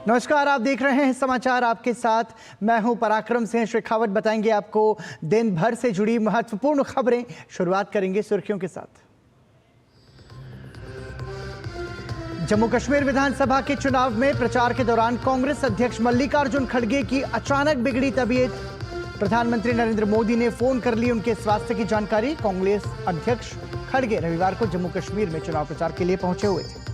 नमस्कार, आप देख रहे हैं समाचार आपके साथ। मैं हूं पराक्रम सिंह शेखावत। बताएंगे आपको दिन भर से जुड़ी महत्वपूर्ण खबरें। शुरुआत करेंगे सुर्खियों के साथ। जम्मू कश्मीर विधानसभा के चुनाव में प्रचार के दौरान कांग्रेस अध्यक्ष मल्लिकार्जुन खड़गे की अचानक बिगड़ी तबीयत। प्रधानमंत्री नरेंद्र मोदी ने फोन कर ली उनके स्वास्थ्य की जानकारी। कांग्रेस अध्यक्ष खड़गे रविवार को जम्मू कश्मीर में चुनाव प्रचार के लिए पहुंचे हुए थे।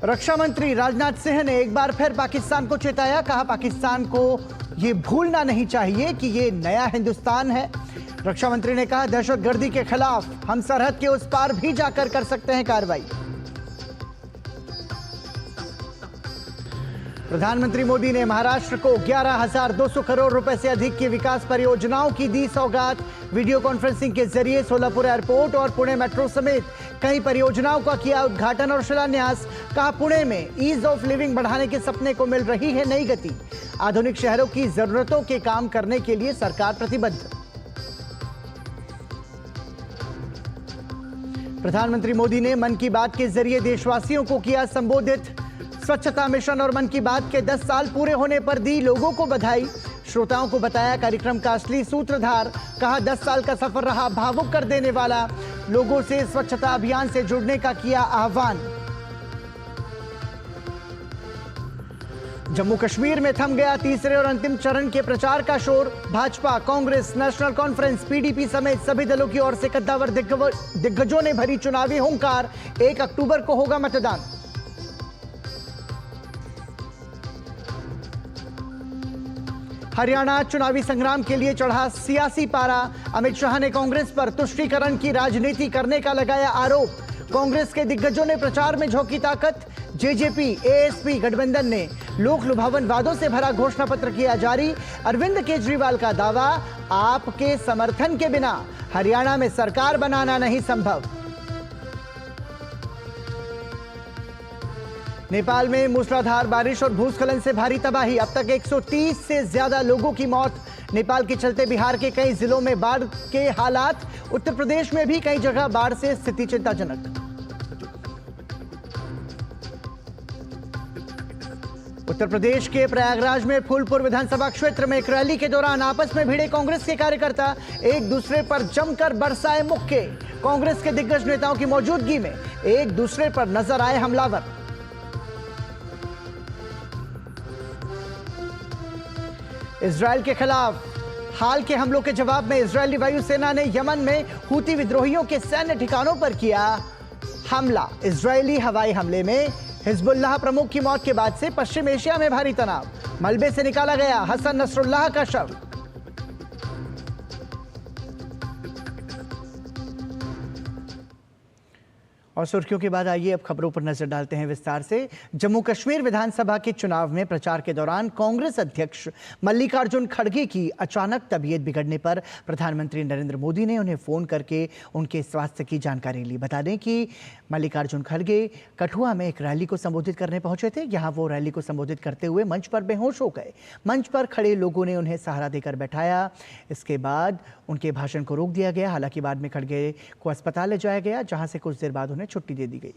रक्षा मंत्री राजनाथ सिंह ने एक बार फिर पाकिस्तान को चेताया। कहा, पाकिस्तान को यह भूलना नहीं चाहिए कि यह नया हिंदुस्तान है। रक्षा मंत्री ने कहा, दहशतगर्दी के खिलाफ हम सरहद के उस पार भी जाकर कर सकते हैं कार्रवाई। प्रधानमंत्री मोदी ने महाराष्ट्र को 11,200 करोड़ रुपए से अधिक की विकास परियोजनाओं की दी सौगात। वीडियो कॉन्फ्रेंसिंग के जरिए सोलापुर एयरपोर्ट और पुणे मेट्रो समेत कई परियोजनाओं का किया उद्घाटन और शिलान्यास। कहा, पुणे में ईज ऑफ लिविंग बढ़ाने के सपने को मिल रही है नई गति। आधुनिक शहरों की जरूरतों के काम करने के लिए सरकार प्रतिबद्ध। प्रधानमंत्री मोदी ने मन की बात के जरिए देशवासियों को किया संबोधित। स्वच्छता मिशन और मन की बात के 10 साल पूरे होने पर दी लोगों को बधाई। श्रोताओं को बताया कार्यक्रम का असली सूत्रधार। कहा, 10 साल का सफर रहा भावुक कर देने वाला। लोगों से स्वच्छता अभियान से जुड़ने का किया आह्वान। जम्मू कश्मीर में थम गया तीसरे और अंतिम चरण के प्रचार का शोर। Bhajpa, Congress, national conference, PDP समेत सभी दलों की ओर से कद्दावर दिग्गजों ने भरी चुनावी हुंकार। 1 अक्टूबर को होगा मतदान। हरियाणा चुनावी संग्राम के लिए चढ़ा सियासी पारा। अमित शाह ने कांग्रेस पर तुष्टीकरण की राजनीति करने का लगाया आरोप। कांग्रेस के दिग्गजों ने प्रचार में झोंकी ताकत। जेजेपी, एएसपी गठबंधन ने लोक लुभावन वादों से भरा घोषणा पत्र किया जारी। अरविंद केजरीवाल का दावा, आपके समर्थन के बिना हरियाणा में सरकार बनाना नहीं संभव। नेपाल में मूसलाधार बारिश और भूस्खलन से भारी तबाही। अब तक 130 से ज्यादा लोगों की मौत। नेपाल के चलते बिहार के कई जिलों में बाढ़ के हालात। उत्तर प्रदेश में भी कई जगह बाढ़ से स्थिति चिंताजनक। उत्तर प्रदेश के प्रयागराज में फूलपुर विधानसभा क्षेत्र में एक रैली के दौरान आपस में भिड़े कांग्रेस के कार्यकर्ता। एक दूसरे पर जमकर बरसाए मुक्के। कांग्रेस के दिग्गज नेताओं की मौजूदगी में एक दूसरे पर नजर आए हमलावर। इजरायल के खिलाफ हाल के हमलों के जवाब में इजरायली वायुसेना ने यमन में हूती विद्रोहियों के सैन्य ठिकानों पर किया हमला। इजरायली हवाई हमले में हिजबुल्लाह प्रमुख की मौत के बाद से पश्चिम एशिया में भारी तनाव। मलबे से निकाला गया हसन नसरुल्लाह का शव। और सुर्खियों के बाद आइए अब खबरों पर नजर डालते हैं विस्तार से। जम्मू कश्मीर विधानसभा के चुनाव में प्रचार के दौरान कांग्रेस अध्यक्ष मल्लिकार्जुन खड़गे की अचानक तबीयत बिगड़ने पर प्रधानमंत्री नरेंद्र मोदी ने उन्हें फोन करके उनके स्वास्थ्य की जानकारी ली। बता दें कि मल्लिकार्जुन खड़गे कठुआ में एक रैली को संबोधित करने पहुंचे थे। यहां वो रैली को संबोधित करते हुए मंच पर बेहोश हो गए। मंच पर खड़े लोगों ने उन्हें सहारा देकर बैठाया। इसके बाद उनके भाषण को रोक दिया गया। हालांकि बाद में खड़गे को अस्पताल ले जाया गया, जहां से कुछ देर बाद उन्हें छुट्टी दे दी गई।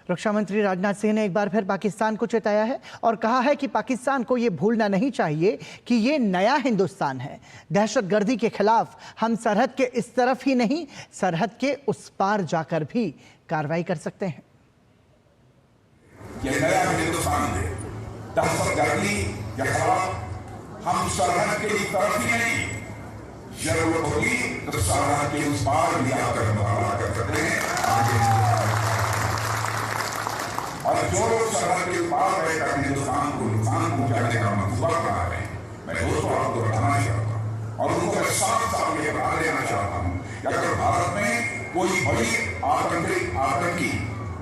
रक्षा मंत्री राजनाथ सिंह ने एक बार फिर पाकिस्तान को चेताया है और कहा है कि पाकिस्तान को यह भूलना नहीं चाहिए कि यह नया हिंदुस्तान है। दहशतगर्दी के खिलाफ हम सरहद के इस तरफ ही नहीं, सरहद के उस पार जाकर भी कार्रवाई कर सकते हैं। यह नया हिंदुस्तान है। दहशतगर्दी के खिलाफ हम सरहद के इस तरफ ही नहीं, जरूरत होगी तो सरहद के उस पार भी आकर मुकाबला कर सकते हैं। और जो लोग सरहद के पार रहकर हिंदुस्तान को नुकसान पहुंचाने का मंसूबा बना रहे हैं, मैं दोस्तों आपको बताना चाहता हूं और उनको साफ साफ ये बता देना चाहता हूं कि अगर भारत में कोई बड़ी आतंकी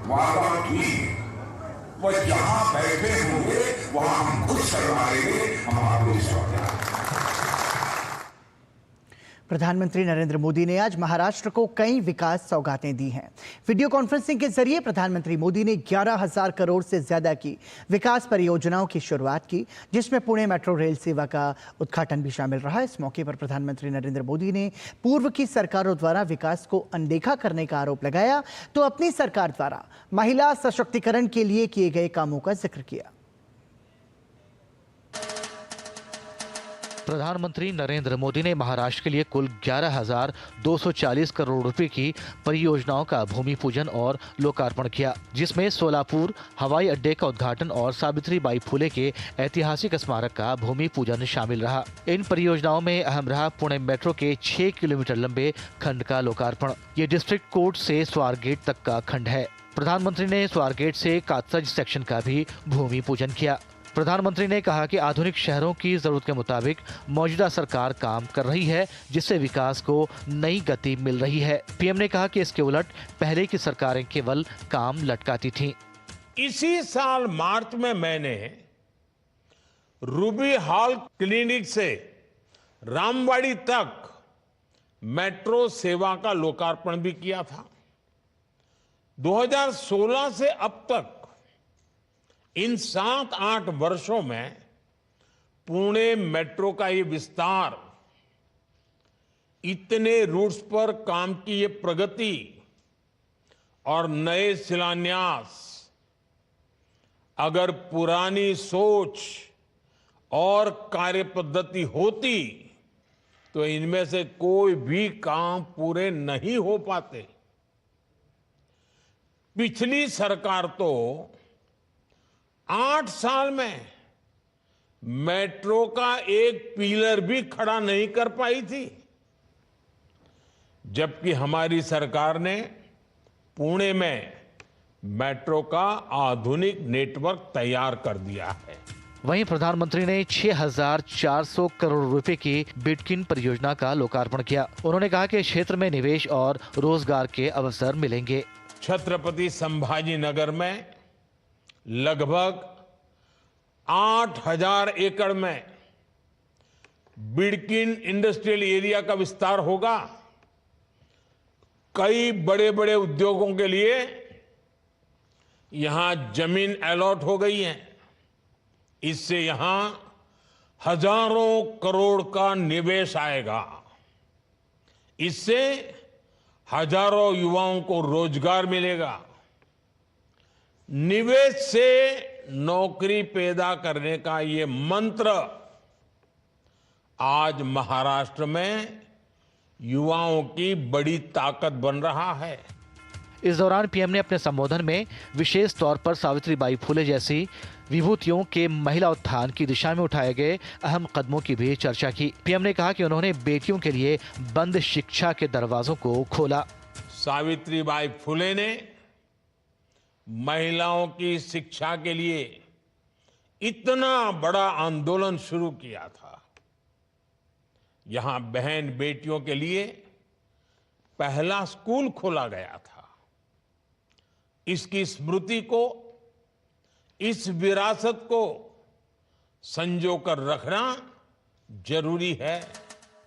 वारदात हुई वह जहां बैठे होंगे वहां हम खुद करवा लेंगे। हम आपको विश्वास। प्रधानमंत्री नरेंद्र मोदी ने आज महाराष्ट्र को कई विकास सौगातें दी हैं। वीडियो कॉन्फ्रेंसिंग के जरिए प्रधानमंत्री मोदी ने 11,000 करोड़ से ज्यादा की विकास परियोजनाओं की शुरुआत की, जिसमें पुणे मेट्रो रेल सेवा का उद्घाटन भी शामिल रहा। इस मौके पर प्रधानमंत्री नरेंद्र मोदी ने पूर्व की सरकारों द्वारा विकास को अनदेखा करने का आरोप लगाया, तो अपनी सरकार द्वारा महिला सशक्तिकरण के लिए किए गए कामों का जिक्र किया। प्रधानमंत्री नरेंद्र मोदी ने महाराष्ट्र के लिए कुल 11,240 करोड़ रुपए की परियोजनाओं का भूमि पूजन और लोकार्पण किया, जिसमें सोलापुर हवाई अड्डे का उद्घाटन और सावित्रीबाई फुले के ऐतिहासिक स्मारक का भूमि पूजन शामिल रहा। इन परियोजनाओं में अहम रहा पुणे मेट्रो के 6 किलोमीटर लंबे खंड का लोकार्पण। ये डिस्ट्रिक्ट कोर्ट से स्वारगेट तक का खंड है। प्रधानमंत्री ने स्वारगेट से कात्सज सेक्शन का भी भूमि पूजन किया। प्रधानमंत्री ने कहा कि आधुनिक शहरों की जरूरत के मुताबिक मौजूदा सरकार काम कर रही है, जिससे विकास को नई गति मिल रही है। पीएम ने कहा कि इसके उलट पहले की सरकारें केवल काम लटकाती थीं। इसी साल मार्च में मैंने रूबी हॉल क्लिनिक से रामवाड़ी तक मेट्रो सेवा का लोकार्पण भी किया था। 2016 से अब तक इन 7-8 वर्षों में पुणे मेट्रो का ये विस्तार, इतने रूट्स पर काम की ये प्रगति और नए शिलान्यास, अगर पुरानी सोच और कार्य पद्धति होती तो इनमें से कोई भी काम पूरे नहीं हो पाते। पिछली सरकार तो 8 साल में मेट्रो का एक पिलर भी खड़ा नहीं कर पाई थी, जबकि हमारी सरकार ने पुणे में मेट्रो का आधुनिक नेटवर्क तैयार कर दिया है। वहीं प्रधानमंत्री ने 6,400 करोड़ रुपए की बिटकिन परियोजना का लोकार्पण किया। उन्होंने कहा कि क्षेत्र में निवेश और रोजगार के अवसर मिलेंगे। छत्रपति संभाजी नगर में लगभग 8,000 एकड़ में बिडकिन इंडस्ट्रियल एरिया का विस्तार होगा। कई बड़े बड़े उद्योगों के लिए यहां जमीन अलॉट हो गई है। इससे यहां हजारों करोड़ का निवेश आएगा। इससे हजारों युवाओं को रोजगार मिलेगा। निवेश से नौकरी पैदा करने का ये मंत्र आज महाराष्ट्र में युवाओं की बड़ी ताकत बन रहा है। इस दौरान पीएम ने अपने संबोधन में विशेष तौर पर सावित्रीबाई फुले जैसी विभूतियों के महिला उत्थान की दिशा में उठाए गए अहम कदमों की भी चर्चा की। पीएम ने कहा कि उन्होंने बेटियों के लिए बंद शिक्षा के दरवाजों को खोला। सावित्रीबाई फुले ने महिलाओं की शिक्षा के लिए इतना बड़ा आंदोलन शुरू किया था। यहां बहन बेटियों के लिए पहला स्कूल खोला गया था। इसकी स्मृति को, इस विरासत को संजो कर रखना जरूरी है।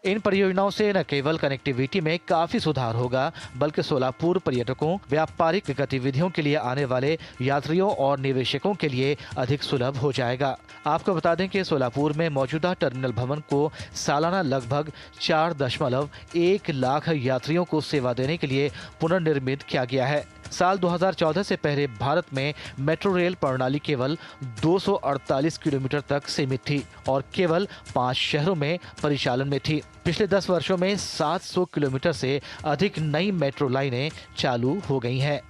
इन परियोजनाओं से न केवल कनेक्टिविटी में काफी सुधार होगा, बल्कि सोलापुर पर्यटकों, व्यापारिक गतिविधियों के लिए आने वाले यात्रियों और निवेशकों के लिए अधिक सुलभ हो जाएगा। आपको बता दें कि सोलापुर में मौजूदा टर्मिनल भवन को सालाना लगभग 4.1 लाख यात्रियों को सेवा देने के लिए पुनर्निर्मित किया गया है। साल 2014 से पहले भारत में मेट्रो रेल प्रणाली केवल 248 किलोमीटर तक सीमित थी और केवल 5 शहरों में परिचालन में थी। पिछले 10 वर्षों में 700 किलोमीटर से अधिक नई मेट्रो लाइनें चालू हो गई हैं।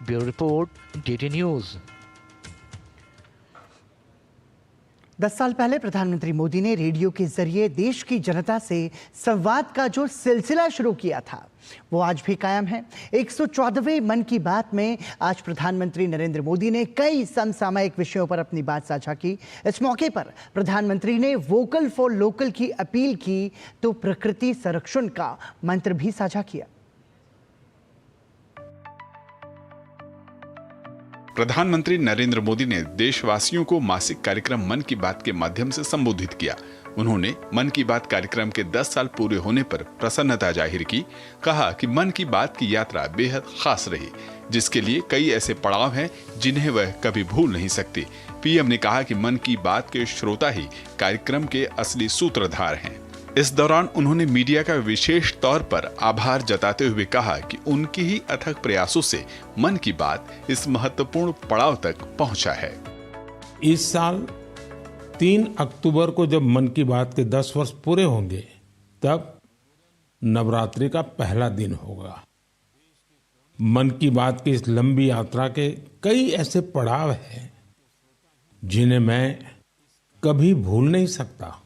Bureau report, DD news. 10 साल पहले प्रधानमंत्री मोदी ने रेडियो के जरिए देश की जनता से संवाद का जो सिलसिला शुरू किया था, वो आज भी कायम है। 114वें मन की बात में आज प्रधानमंत्री नरेंद्र मोदी ने कई समसामयिक विषयों पर अपनी बात साझा की। इस मौके पर प्रधानमंत्री ने वोकल फॉर लोकल की अपील की, तो प्रकृति संरक्षण का मंत्र भी साझा किया। प्रधानमंत्री नरेंद्र मोदी ने देशवासियों को मासिक कार्यक्रम मन की बात के माध्यम से संबोधित किया। उन्होंने मन की बात कार्यक्रम के 10 साल पूरे होने पर प्रसन्नता जाहिर की। कहा कि मन की बात की यात्रा बेहद खास रही, जिसके लिए कई ऐसे पड़ाव हैं जिन्हें वह कभी भूल नहीं सकती। पीएम ने कहा कि मन की बात के श्रोता ही कार्यक्रम के असली सूत्रधार हैं। इस दौरान उन्होंने मीडिया का विशेष तौर पर आभार जताते हुए कहा कि उनकी ही अथक प्रयासों से मन की बात इस महत्वपूर्ण पड़ाव तक पहुंचा है। इस साल 3 अक्टूबर को जब मन की बात के 10 वर्ष पूरे होंगे, तब नवरात्रि का पहला दिन होगा। मन की बात की इस लंबी यात्रा के कई ऐसे पड़ाव हैं जिन्हें मैं कभी भूल नहीं सकता।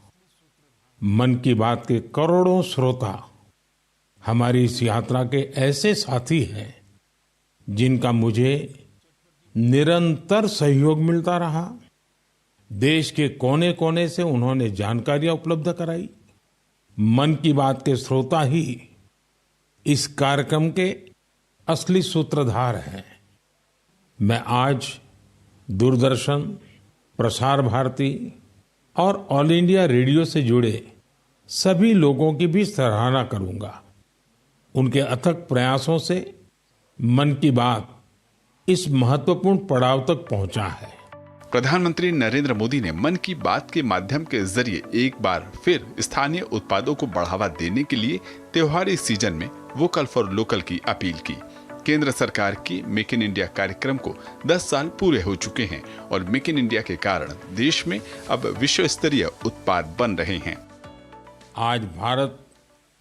मन की बात के करोड़ों श्रोता हमारी इस यात्रा के ऐसे साथी हैं जिनका मुझे निरंतर सहयोग मिलता रहा। देश के कोने कोने से उन्होंने जानकारियां उपलब्ध कराई। मन की बात के श्रोता ही इस कार्यक्रम के असली सूत्रधार हैं। मैं आज दूरदर्शन, प्रसार भारती और ऑल इंडिया रेडियो से जुड़े सभी लोगों की भी सराहना करूंगा। उनके अथक प्रयासों से मन की बात इस महत्वपूर्ण पड़ाव तक पहुंचा है। प्रधानमंत्री नरेंद्र मोदी ने मन की बात के माध्यम के जरिए एक बार फिर स्थानीय उत्पादों को बढ़ावा देने के लिए त्योहारी सीजन में वोकल फॉर लोकल की अपील की। केंद्र सरकार की मेक इन इंडिया कार्यक्रम को 10 साल पूरे हो चुके हैं और मेक इन इंडिया के कारण देश में अब विश्व स्तरीय उत्पाद बन रहे हैं। आज भारत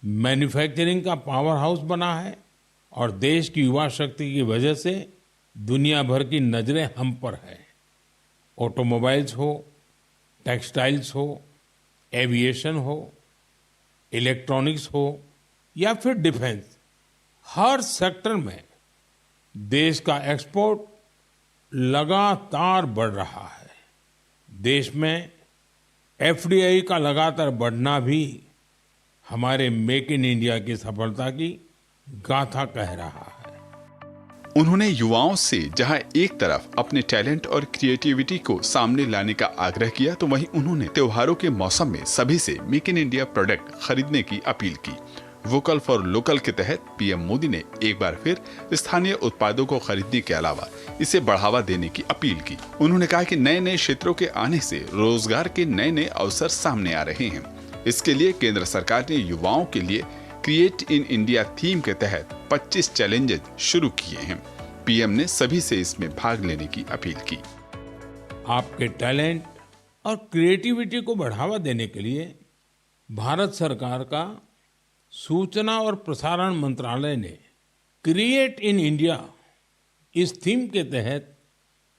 मैन्युफैक्चरिंग का पावर हाउस बना है और देश की युवा शक्ति की वजह से दुनिया भर की नजरें हम पर है। ऑटोमोबाइल्स हो, टेक्सटाइल्स हो, एविएशन हो, इलेक्ट्रॉनिक्स हो या फिर डिफेंस, हर सेक्टर में देश का एक्सपोर्ट लगातार बढ़ रहा है। देश में एफडीआई का लगातार बढ़ना भी हमारे मेक इन इंडिया की सफलता की गाथा कह रहा है। उन्होंने युवाओं से जहां एक तरफ अपने टैलेंट और क्रिएटिविटी को सामने लाने का आग्रह किया, तो वहीं उन्होंने त्योहारों के मौसम में सभी से मेक इन इंडिया प्रोडक्ट खरीदने की अपील की। वोकल फॉर लोकल के तहत पीएम मोदी ने एक बार फिर स्थानीय उत्पादों को खरीदने के अलावा इसे बढ़ावा देने की अपील की। उन्होंने कहा कि नए नए क्षेत्रों के आने से रोजगार के नए नए अवसर सामने आ रहे हैं। इसके लिए केंद्र सरकार ने युवाओं के लिए क्रिएट इन इंडिया थीम के तहत 25 चैलेंजेस शुरू किए हैं। पीएम ने सभी से इसमें भाग लेने की अपील की। आपके टैलेंट और क्रिएटिविटी को बढ़ावा देने के लिए भारत सरकार का सूचना और प्रसारण मंत्रालय ने क्रिएट इन इंडिया इस थीम के तहत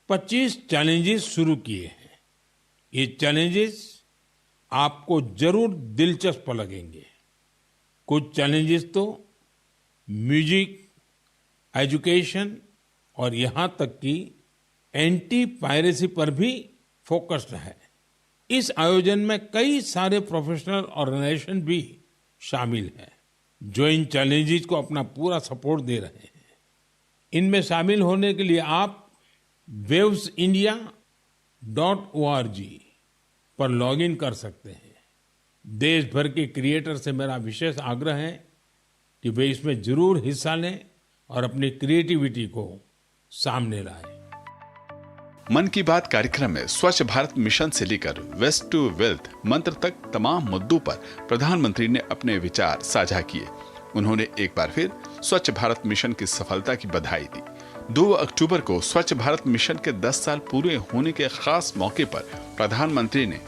25 चैलेंजेस शुरू किए हैं। ये चैलेंजेस आपको जरूर दिलचस्प लगेंगे। कुछ चैलेंजेस तो म्यूजिक, एजुकेशन और यहाँ तक कि एंटी पायरेसी पर भी फोकस्ड है। इस आयोजन में कई सारे प्रोफेशनल ऑर्गेनाइजेशन भी शामिल हैं जो इन चैलेंजेस को अपना पूरा सपोर्ट दे रहे हैं। इनमें शामिल होने के लिए आप wavesindia.org पर लॉगिन कर सकते हैं। देश भर के क्रिएटर से मेरा विशेष आग्रह है कि वे इसमें जरूर हिस्सा लें और अपनी क्रिएटिविटी को सामने लाएं। मन की बात कार्यक्रम में स्वच्छ भारत मिशन से लेकर वेस्ट टू वेल्थ मंत्र तक तमाम मुद्दों पर प्रधानमंत्री ने अपने विचार साझा किए। उन्होंने एक बार फिर स्वच्छ भारत मिशन की सफलता की बधाई दी। 2 अक्टूबर को स्वच्छ भारत मिशन के 10 साल पूरे होने के खास मौके पर प्रधानमंत्री ने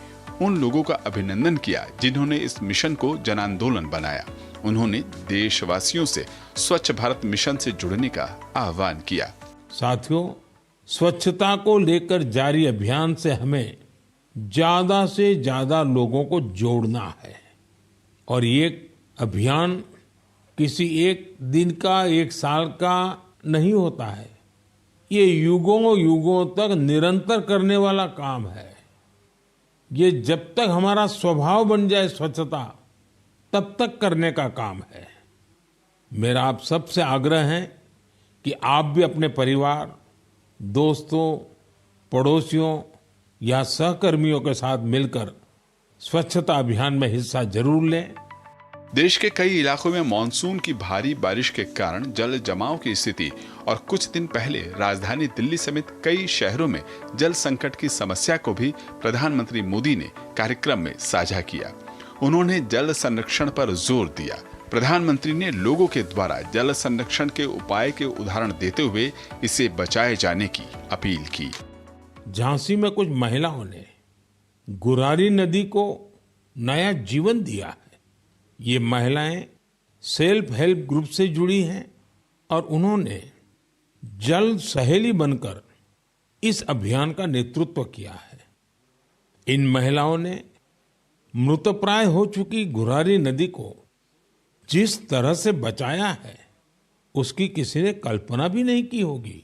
उन लोगों का अभिनंदन किया जिन्होंने इस मिशन को जन आंदोलन बनाया। उन्होंने देशवासियों से स्वच्छ भारत मिशन से जुड़ने का आह्वान किया। साथियों, स्वच्छता को लेकर जारी अभियान से हमें ज्यादा से ज्यादा लोगों को जोड़ना है और ये अभियान किसी एक दिन का, एक साल का नहीं होता है। ये युगों युगों तक निरंतर करने वाला काम है। ये जब तक हमारा स्वभाव बन जाए स्वच्छता, तब तक करने का काम है। मेरा आप सबसे आग्रह है कि आप भी अपने परिवार, दोस्तों, पड़ोसियों या सहकर्मियों के साथ मिलकर स्वच्छता अभियान में हिस्सा जरूर लें। देश के कई इलाकों में मानसून की भारी बारिश के कारण जल जमाव की स्थिति और कुछ दिन पहले राजधानी दिल्ली समेत कई शहरों में जल संकट की समस्या को भी प्रधानमंत्री मोदी ने कार्यक्रम में साझा किया। उन्होंने जल संरक्षण पर जोर दिया। प्रधानमंत्री ने लोगों के द्वारा जल संरक्षण के उपाय के उदाहरण देते हुए इसे बचाए जाने की अपील की। झांसी में कुछ महिलाओं ने गुरारी नदी को नया जीवन दिया है। ये महिलाएं सेल्फ हेल्प ग्रुप से जुड़ी हैं और उन्होंने जल सहेली बनकर इस अभियान का नेतृत्व किया है। इन महिलाओं ने मृतप्राय हो चुकी गुरारी नदी को जिस तरह से बचाया है, उसकी किसी ने कल्पना भी नहीं की होगी।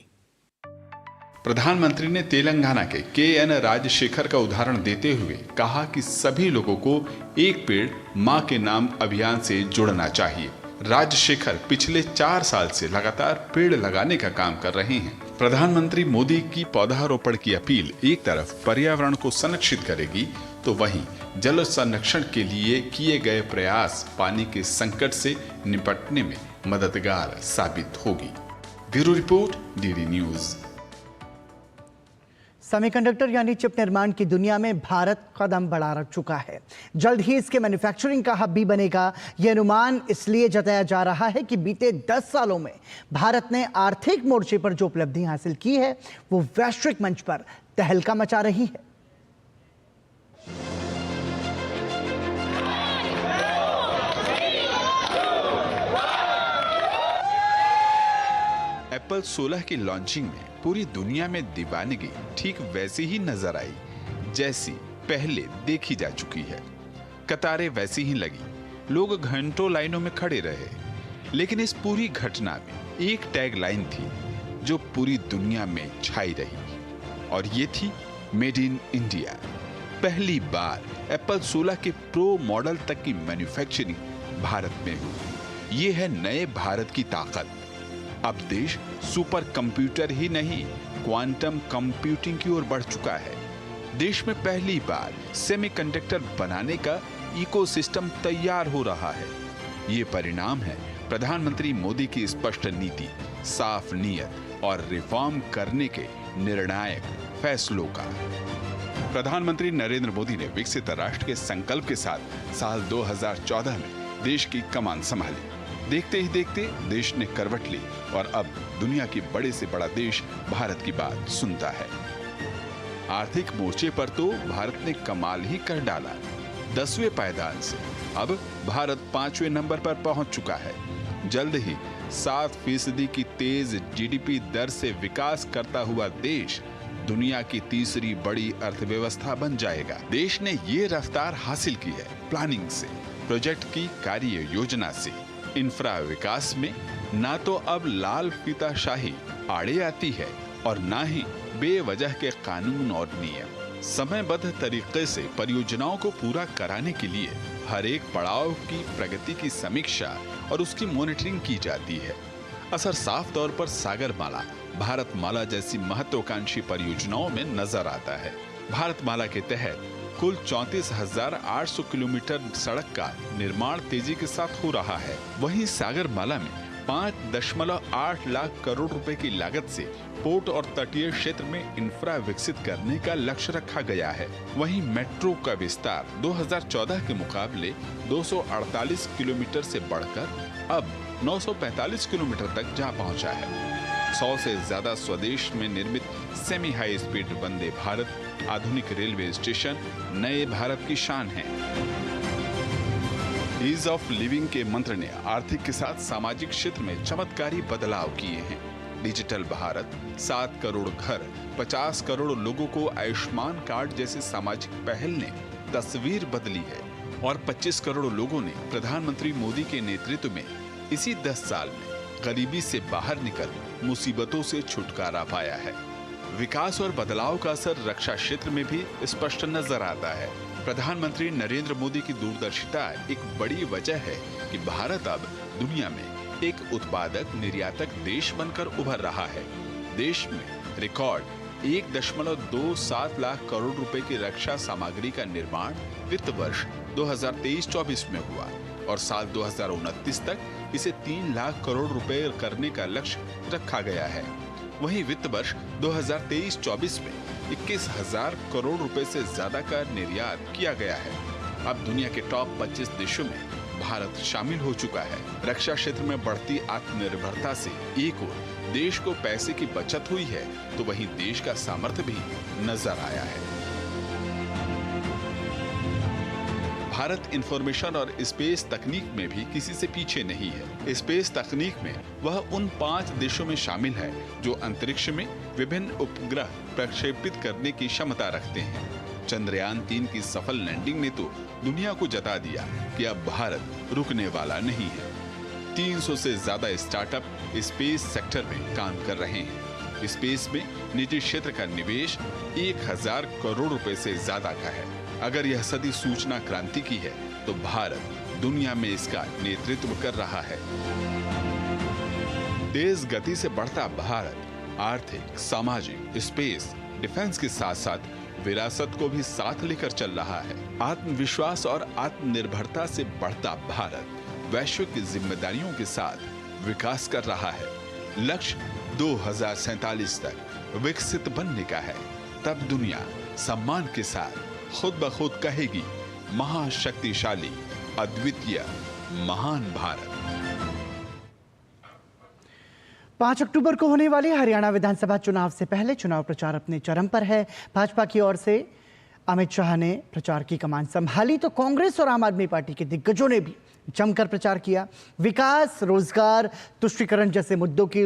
प्रधानमंत्री ने तेलंगाना के के.एन. राजशेखर का उदाहरण देते हुए कहा कि सभी लोगों को एक पेड़ मां के नाम अभियान से जुड़ना चाहिए। राजशेखर पिछले 4 साल से लगातार पेड़ लगाने का काम कर रहे हैं। प्रधानमंत्री मोदी की पौधारोपण की अपील एक तरफ पर्यावरण को संरक्षित करेगी तो वहीं जल संरक्षण के लिए किए गए प्रयास पानी के संकट से निपटने में मददगार साबित होगी। Bureau report, DD news. Semiconductor यानी चिप निर्माण की दुनिया में भारत कदम बढ़ा चुका है। जल्द ही इसके मैन्युफैक्चरिंग का हब भी बनेगा। यह अनुमान इसलिए जताया जा रहा है कि बीते 10 सालों में भारत ने आर्थिक मोर्चे पर जो उपलब्धि हासिल की है वो वैश्विक मंच पर तहलका मचा रही है। एप्पल 16 की लॉन्चिंग में पूरी दुनिया में दीवानगी ठीक वैसी ही नजर आई जैसी पहले देखी जा चुकी है। कतारें वैसी ही लगी, लोग घंटों लाइनों में खड़े रहे। लेकिन इस पूरी घटना में एक टैग लाइन थी जो पूरी दुनिया में छाई रही और ये थी मेड इन इंडिया। पहली बार एप्पल 16 के प्रो मॉडल तक की मैन्युफैक्चरिंग भारत में हुई। ये है नए भारत की ताकत। अब देश सुपर कंप्यूटर ही नहीं, क्वांटम कंप्यूटिंग की ओर बढ़ चुका है। देश में पहली बार सेमीकंडक्टर बनाने का इकोसिस्टम तैयार हो रहा है। ये परिणाम है प्रधानमंत्री मोदी की स्पष्ट नीति, साफ नीयत और रिफॉर्म करने के निर्णायक फैसलों का। प्रधानमंत्री नरेंद्र मोदी ने विकसित राष्ट्र के संकल्प के साथ साल 2014 में देश की कमान संभाली। देखते ही देखते देश ने करवट ली और अब दुनिया की बड़े से बड़ा देश भारत की बात सुनता है। आर्थिक मोर्चे पर तो भारत ने कमाल ही कर डाला। 10वें पायदान से अब भारत 5वें नंबर पर पहुंच चुका है। जल्द ही 7% की तेज जीडीपी दर से विकास करता हुआ देश दुनिया की तीसरी बड़ी अर्थव्यवस्था बन जाएगा। देश ने ये रफ्तार हासिल की है प्लानिंग से, प्रोजेक्ट की कार्य योजना से। इंफ्रा विकास में ना तो अब लाल फीताशाही आड़े आती है और ना ही बेवजह के कानून और नियम। समयबद्ध तरीके से परियोजनाओं को पूरा कराने के लिए हर एक पड़ाव की प्रगति की समीक्षा और उसकी मॉनिटरिंग की जाती है। असर साफ तौर पर सागरमाला, भारतमाला जैसी महत्वाकांक्षी परियोजनाओं में नजर आता है। भारतमाला के तहत कुल 34,800 किलोमीटर सड़क का निर्माण तेजी के साथ हो रहा है। वहीं सागरमाला में 5.8 लाख करोड़ रुपए की लागत से पोर्ट और तटीय क्षेत्र में इंफ्रा विकसित करने का लक्ष्य रखा गया है। वहीं मेट्रो का विस्तार 2014 के मुकाबले 248 किलोमीटर से बढ़कर अब 945 किलोमीटर तक जा पहुंचा है। 100 से ज्यादा स्वदेश में निर्मित semi high speed Vande Bharat आधुनिक रेलवे स्टेशन नए भारत की शान है। ईज ऑफ लिविंग के मंत्र ने आर्थिक के साथ सामाजिक क्षेत्र में चमत्कारी बदलाव किए हैं। डिजिटल भारत, 7 करोड़ घर, 50 करोड़ लोगों को आयुष्मान कार्ड जैसे सामाजिक पहल ने तस्वीर बदली है और 25 करोड़ लोगों ने प्रधानमंत्री मोदी के नेतृत्व में इसी 10 साल में गरीबी से बाहर निकल मुसीबतों से छुटकारा पाया है। विकास और बदलाव का असर रक्षा क्षेत्र में भी स्पष्ट नजर आता है। प्रधानमंत्री नरेंद्र मोदी की दूरदर्शिता एक बड़ी वजह है कि भारत अब दुनिया में एक उत्पादक निर्यातक देश बनकर उभर रहा है। देश में रिकॉर्ड 1.27 लाख करोड़ रुपए की रक्षा सामग्री का निर्माण वित्त वर्ष 2023-24 में हुआ और साल 2029 तक इसे 3 लाख करोड़ रुपए करने का लक्ष्य रखा गया है। वहीं वित्त वर्ष 2023-24 में 21,000 करोड़ रुपए से ज्यादा का निर्यात किया गया है। अब दुनिया के टॉप 25 देशों में भारत शामिल हो चुका है। रक्षा क्षेत्र में बढ़ती आत्मनिर्भरता से एक ओर देश को पैसे की बचत हुई है तो वहीं देश का सामर्थ्य भी नजर आया है। भारत इंफॉर्मेशन और स्पेस तकनीक में भी किसी से पीछे नहीं है। स्पेस तकनीक में वह उन 5 देशों में शामिल है जो अंतरिक्ष में विभिन्न उपग्रह प्रक्षेपित करने की क्षमता रखते हैं। चंद्रयान 3 की सफल लैंडिंग ने तो दुनिया को जता दिया कि अब भारत रुकने वाला नहीं है। 300 से ज्यादा स्टार्टअप स्पेस सेक्टर में काम कर रहे हैं। स्पेस में निजी क्षेत्र का निवेश 1,000 करोड़ रुपए से ज्यादा का है। अगर यह सदी सूचना क्रांति की है तो भारत दुनिया में इसका नेतृत्व कर रहा है। तेज गति से बढ़ता भारत आर्थिक, सामाजिक, स्पेस, डिफेंस के साथ साथ विरासत को भी साथ लेकर चल रहा है। आत्मविश्वास और आत्मनिर्भरता से बढ़ता भारत वैश्विक जिम्मेदारियों के साथ विकास कर रहा है। लक्ष्य 2047 तक विकसित बनने का है। तब दुनिया सम्मान के साथ खुद ब खुद कहेगी, महाशक्तिशाली, अद्वितीय, महान भारत। 5 अक्टूबर को होने वाले हरियाणा विधानसभा चुनाव से पहले चुनाव प्रचार अपने चरम पर है। भाजपा की ओर से अमित शाह ने प्रचार की कमान संभाली तो कांग्रेस और आम आदमी पार्टी के दिग्गजों ने भी जमकर प्रचार किया। विकास, रोजगार, तुष्टीकरण जैसे मुद्दों की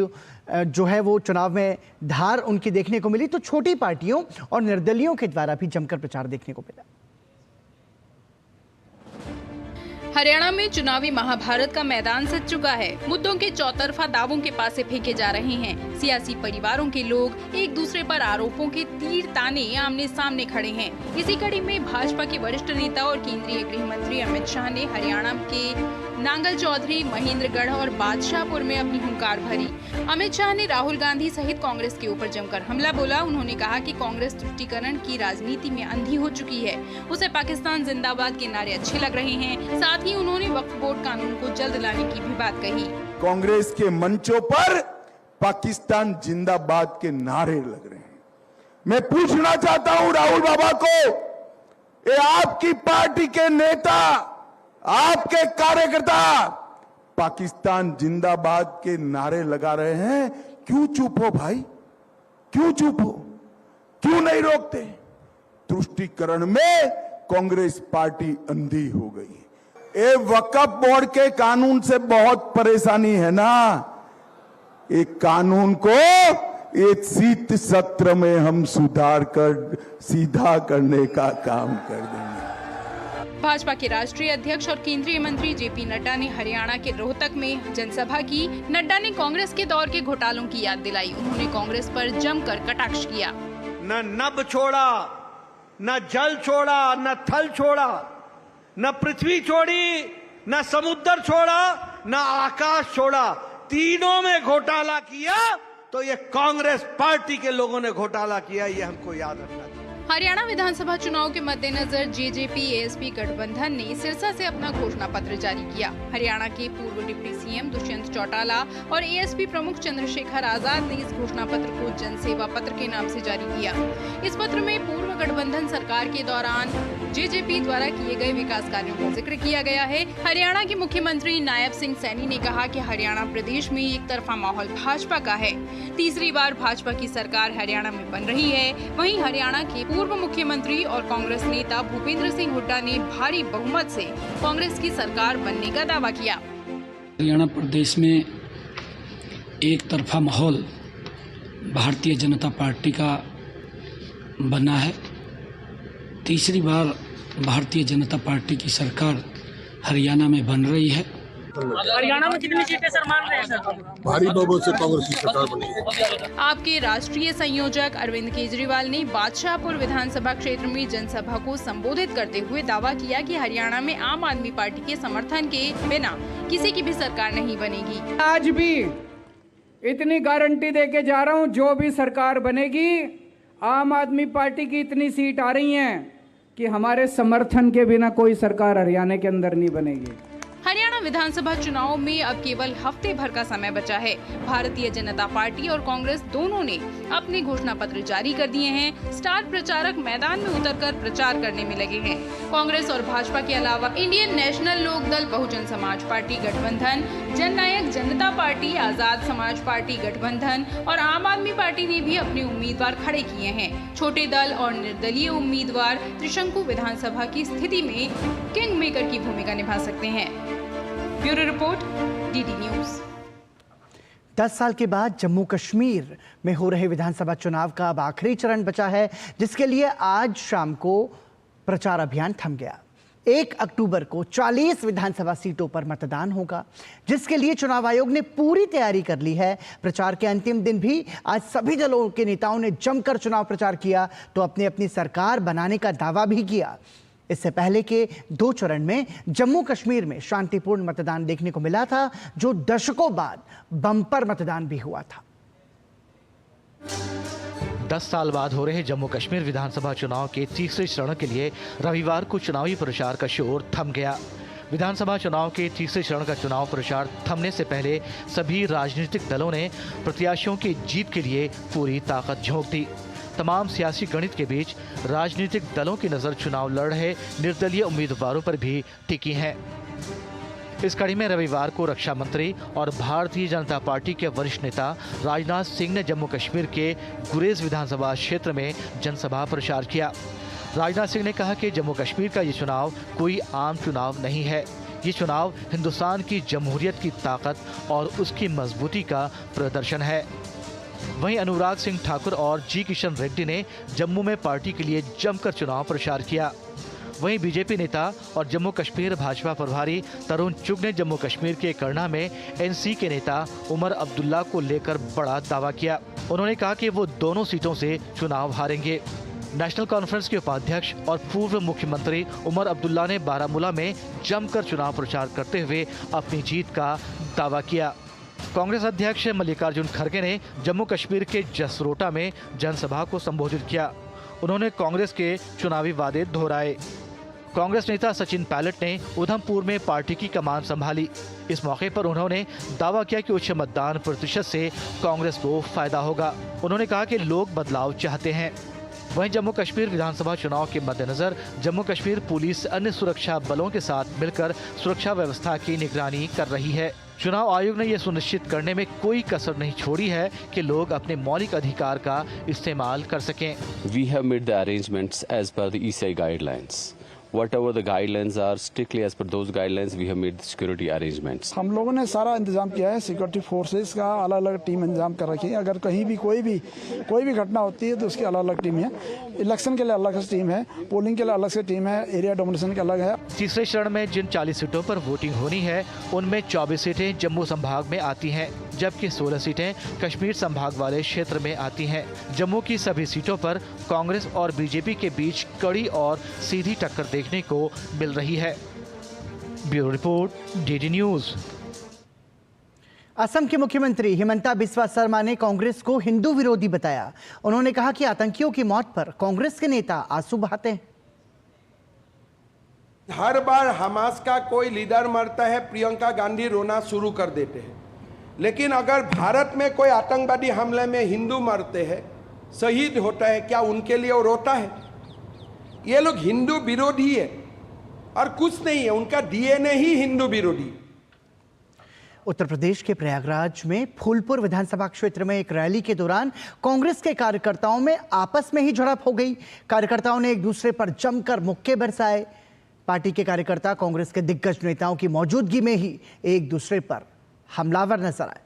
जो है वो चुनाव में धार उनकी देखने को मिली तो छोटी पार्टियों और निर्दलियों के द्वारा भी जमकर प्रचार देखने को मिला। हरियाणा में चुनावी महाभारत का मैदान सज चुका है। मुद्दों के चौतरफा दावों के पासे फेंके जा रहे हैं। सियासी परिवारों के लोग एक दूसरे पर आरोपों के तीर ताने आमने सामने खड़े हैं। इसी कड़ी में भाजपा के वरिष्ठ नेता और केंद्रीय गृह मंत्री अमित शाह ने हरियाणा के नांगल चौधरी, महेंद्रगढ़ और बादशाहपुर में अपनी हुंकार भरी। अमित शाह ने राहुल गांधी सहित कांग्रेस के ऊपर जमकर हमला बोला। उन्होंने कहा कि कांग्रेस तुष्टीकरण की राजनीति में अंधी हो चुकी है। उसे पाकिस्तान जिंदाबाद के नारे अच्छे लग रहे हैं। साथ ही उन्होंने वक्फ बोर्ड कानून को जल्द लाने की भी बात कही। कांग्रेस के मंचों पर पाकिस्तान जिंदाबाद के नारे लग रहे हैं। मैं पूछना चाहता हूं राहुल बाबा को, ये आपकी पार्टी के नेता, आपके कार्यकर्ता पाकिस्तान जिंदाबाद के नारे लगा रहे हैं, क्यों चुप हो भाई? क्यों चुप हो? क्यों नहीं रोकते? तुष्टीकरण में कांग्रेस पार्टी अंधी हो गई। ये वक्फ बोर्ड के कानून से बहुत परेशानी है ना। एक कानून को एक शीत सत्र में हम सुधार कर सीधा करने का काम कर देंगे। भाजपा के राष्ट्रीय अध्यक्ष और केंद्रीय मंत्री जेपी नड्डा ने हरियाणा के रोहतक में जनसभा की। नड्डा ने कांग्रेस के दौर के घोटालों की याद दिलाई। उन्होंने कांग्रेस पर जमकर कटाक्ष किया। न नभ छोड़ा, न जल छोड़ा, न थल छोड़ा, न पृथ्वी छोड़ी, न समुद्र छोड़ा, न आकाश छोड़ा। तीनों में घोटाला किया तो ये कांग्रेस पार्टी के लोगों ने घोटाला किया, ये हमको याद रखना चाहिए। हरियाणा विधानसभा चुनाव के मद्देनजर जेजेपी एएसपी गठबंधन ने सिरसा से अपना घोषणा पत्र जारी किया। हरियाणा के पूर्व डिप्टी सीएम दुष्यंत चौटाला और एएसपी प्रमुख चंद्रशेखर आजाद ने इस घोषणा पत्र को जनसेवा पत्र के नाम से जारी किया। इस पत्र में पूर्व गठबंधन सरकार के दौरान जेजेपी द्वारा किए गए विकास कार्यों का जिक्र किया गया है। हरियाणा के मुख्यमंत्री नायब सिंह सैनी ने कहा कि हरियाणा प्रदेश में एक तरफा माहौल भाजपा का है। तीसरी बार भाजपा की सरकार हरियाणा में बन रही है। वहीं हरियाणा के पूर्व मुख्यमंत्री और कांग्रेस नेता भूपेंद्र सिंह हुड्डा ने भारी बहुमत से कांग्रेस की सरकार बनने का दावा किया। हरियाणा प्रदेश में एक तरफा माहौल भारतीय जनता पार्टी का बना है। तीसरी बार भारतीय जनता पार्टी की सरकार हरियाणा में बन रही है। हरियाणा में कितनी सीटें सर मान रहे हैं सर? भारी बहुमत से कांग्रेस की सरकार बनी। आपके राष्ट्रीय संयोजक अरविंद केजरीवाल ने बादशाहपुर विधानसभा क्षेत्र में जनसभा को संबोधित करते हुए दावा किया कि हरियाणा में आम आदमी पार्टी के समर्थन के बिना किसी की भी सरकार नहीं बनेगी। आज भी इतनी गारंटी देके जा रहा हूँ, जो भी सरकार बनेगी आम आदमी पार्टी की इतनी सीट आ रही हैं कि हमारे समर्थन के बिना कोई सरकार हरियाणा के अंदर नहीं बनेगी। हरियाणा विधानसभा चुनाव में अब केवल हफ्ते भर का समय बचा है। भारतीय जनता पार्टी और कांग्रेस दोनों ने अपने घोषणा पत्र जारी कर दिए हैं। स्टार प्रचारक मैदान में उतरकर प्रचार करने में लगे हैं। कांग्रेस और भाजपा के अलावा Indian national Lokdal, Bahujan Samaj party गठबंधन, जननायक जनता पार्टी, आजाद समाज पार्टी गठबंधन और आम आदमी पार्टी ने भी अपने उम्मीदवार खड़े किए हैं। छोटे दल और निर्दलीय उम्मीदवार त्रिशंकु विधानसभा की स्थिति में किंग मेकर की भूमिका निभा सकते हैं। Bureau report, DD news. 10 साल के बाद जम्मू कश्मीर में हो रहे विधानसभा चुनाव का अब आखिरी चरण बचा है, जिसके लिए आज शाम को प्रचार अभियान थम गया। 1 अक्टूबर को 40 विधानसभा सीटों पर मतदान होगा, जिसके लिए चुनाव आयोग ने पूरी तैयारी कर ली है। प्रचार के अंतिम दिन भी आज सभी दलों के नेताओं ने जमकर चुनाव प्रचार किया तो अपनी अपनी सरकार बनाने का दावा भी किया। इससे पहले के 2 चरण में जम्मू कश्मीर में शांतिपूर्ण मतदान देखने को मिला था, जो दशकों बाद बम्पर मतदान भी हुआ था। 10 साल बाद हो रहे जम्मू कश्मीर विधानसभा चुनाव के तीसरे चरण के लिए रविवार को चुनावी प्रचार का शोर थम गया। विधानसभा चुनाव के तीसरे चरण का चुनाव प्रचार थमने से पहले सभी राजनीतिक दलों ने प्रत्याशियों की जीत के लिए पूरी ताकत झोंक दी। तमाम सियासी गणित के बीच राजनीतिक दलों की नज़र चुनाव लड़ रहे निर्दलीय उम्मीदवारों पर भी टिकी है। इस कड़ी में रविवार को रक्षा मंत्री और भारतीय जनता पार्टी के वरिष्ठ नेता राजनाथ सिंह ने जम्मू कश्मीर के गुरेज विधानसभा क्षेत्र में जनसभा प्रचार किया। राजनाथ सिंह ने कहा कि जम्मू कश्मीर का ये चुनाव कोई आम चुनाव नहीं है। ये चुनाव हिंदुस्तान की जमहूरियत की ताकत और उसकी मजबूती का प्रदर्शन है। वहीं अनुराग सिंह ठाकुर और जी किशन रेड्डी ने जम्मू में पार्टी के लिए जमकर चुनाव प्रचार किया। वहीं बीजेपी नेता और जम्मू कश्मीर भाजपा प्रभारी तरुण चुग ने जम्मू कश्मीर के करना में एनसी के नेता उमर अब्दुल्ला को लेकर बड़ा दावा किया। उन्होंने कहा कि वो दोनों सीटों से चुनाव हारेंगे। नेशनल कॉन्फ्रेंस के उपाध्यक्ष और पूर्व मुख्यमंत्री उमर अब्दुल्ला ने बारामूला में जमकर चुनाव प्रचार करते हुए अपनी जीत का दावा किया। कांग्रेस अध्यक्ष मल्लिकार्जुन खड़गे ने जम्मू कश्मीर के जसरोटा में जनसभा को संबोधित किया। उन्होंने कांग्रेस के चुनावी वादे दोहराए। कांग्रेस नेता सचिन पायलट ने उधमपुर में पार्टी की कमान संभाली। इस मौके पर उन्होंने दावा किया कि उच्च मतदान प्रतिशत से कांग्रेस को फायदा होगा। उन्होंने कहा कि लोग बदलाव चाहते हैं। वहीं जम्मू कश्मीर विधानसभा चुनाव के मद्देनजर जम्मू कश्मीर पुलिस अन्य सुरक्षा बलों के साथ मिलकर सुरक्षा व्यवस्था की निगरानी कर रही है। चुनाव आयोग ने यह सुनिश्चित करने में कोई कसर नहीं छोड़ी है कि लोग अपने मौलिक अधिकार का इस्तेमाल कर सकें। We have made the arrangements as per the ECI guidelines. Whatever the guidelines are, strictly as per those guidelines, we have made the security arrangements. हम लोगों ने सारा इंतजाम किया है। सिक्योरिटी फोर्सेस का अलग अलग टीम इंतजाम कर रखी है। अगर कहीं भी कोई भी घटना होती है तो उसकी अलग अलग टीम है। इलेक्शन के लिए अलग से टीम है, पोलिंग के लिए अलग से टीम है, एरिया डोमिनेशन के अलग है। तीसरे चरण में जिन 40 सीटों पर वोटिंग होनी है उनमें 24 सीटें जम्मू संभाग में आती हैं, जबकि 16 सीटें कश्मीर संभाग वाले क्षेत्र में आती हैं। जम्मू की सभी सीटों पर कांग्रेस और बीजेपी के बीच कड़ी और सीधी टक्कर देखने को मिल रही है। Bureau report, DD news. Assam के मुख्यमंत्री हिमंता बिस्वा शर्मा ने कांग्रेस को हिंदू विरोधी बताया। उन्होंने कहा कि आतंकियों की मौत पर कांग्रेस के नेता आंसू बहाते हैं। हर बार हमास का कोई लीडर मरता है, प्रियंका गांधी रोना शुरू कर देते हैं। लेकिन अगर भारत में कोई आतंकवादी हमले में हिंदू मरते हैं, शहीद होता है, क्या उनके लिए वो रोता है? ये लोग हिंदू विरोधी है और कुछ नहीं है, उनका डीएनए ही हिंदू विरोधी। उत्तर प्रदेश के प्रयागराज में फूलपुर विधानसभा क्षेत्र में एक रैली के दौरान कांग्रेस के कार्यकर्ताओं में आपस में ही झड़प हो गई। कार्यकर्ताओं ने एक दूसरे पर जमकर मुक्के बरसाए। पार्टी के कार्यकर्ता कांग्रेस के दिग्गज नेताओं की मौजूदगी में ही एक दूसरे पर हमलावर नजर आए।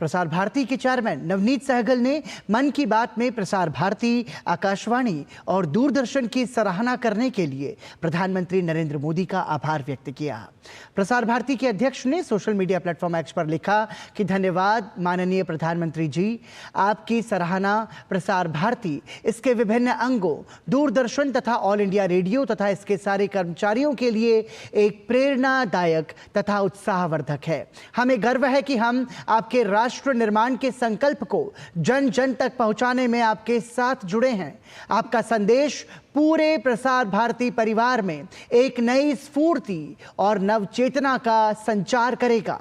प्रसार भारती के चेयरमैन नवनीत सहगल ने मन की बात में प्रसार भारती, आकाशवाणी और दूरदर्शन की सराहना करने के लिए प्रधानमंत्री नरेंद्र मोदी का आभार व्यक्त किया। प्रसार भारती के अध्यक्ष ने सोशल मीडिया प्लेटफॉर्म एक्स पर लिखा कि धन्यवाद माननीय प्रधानमंत्री जी, आपकी सराहना प्रसार भारती, इसके विभिन्न अंगों, दूरदर्शन तथा ऑल इंडिया रेडियो तथा इसके सारे कर्मचारियों के लिए एक प्रेरणादायक तथा उत्साहवर्धक है। हमें गर्व है कि हम आपके राष्ट्र निर्माण के संकल्प को जन जन तक पहुंचाने में आपके साथ जुड़े हैं। आपका संदेश पूरे प्रसार भारती परिवार में एक नई स्फूर्ति और नवचेतना का संचार करेगा।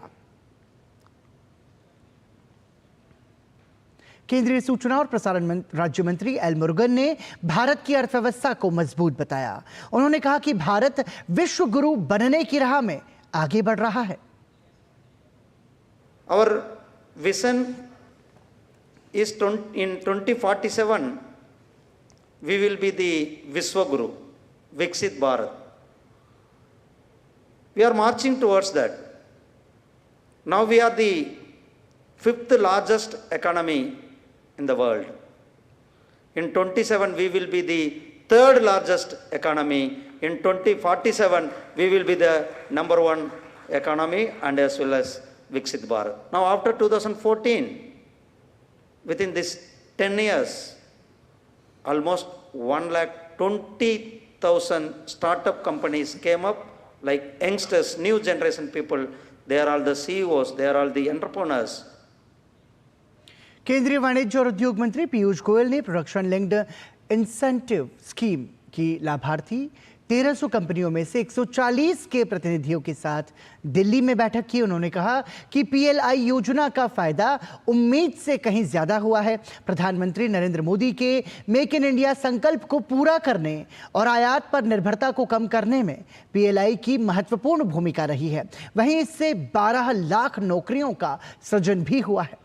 केंद्रीय सूचना और प्रसारण राज्य मंत्री एल मुरुगन ने भारत की अर्थव्यवस्था को मजबूत बताया। उन्होंने कहा कि भारत विश्व गुरु बनने की राह में आगे बढ़ रहा है। Our vision is in 2047 we will be the Vishwaguru, Viksit Bharat. We are marching towards that. Now we are the 5th largest economy in the world. In 27 we will be the 3rd largest economy. In 2047 we will be the number 1 economy and as well as Viksit Bharat. Now after 2014, within this 10 years, almost 1,20,000 startup companies came up, like youngsters, new generation people. They are all the CEOs, they are all the entrepreneurs. केंद्रीय वाणिज्य और उद्योग मंत्री पीयूष गोयल ने production linked incentive scheme की लाभार्थी 1300 कंपनियों में से 140 के प्रतिनिधियों के साथ दिल्ली में बैठक की। उन्होंने कहा कि पीएलआई योजना का फायदा उम्मीद से कहीं ज्यादा हुआ है। प्रधानमंत्री नरेंद्र मोदी के मेक इन इंडिया संकल्प को पूरा करने और आयात पर निर्भरता को कम करने में पीएलआई की महत्वपूर्ण भूमिका रही है। वहीं इससे 12 लाख नौकरियों का सृजन भी हुआ है।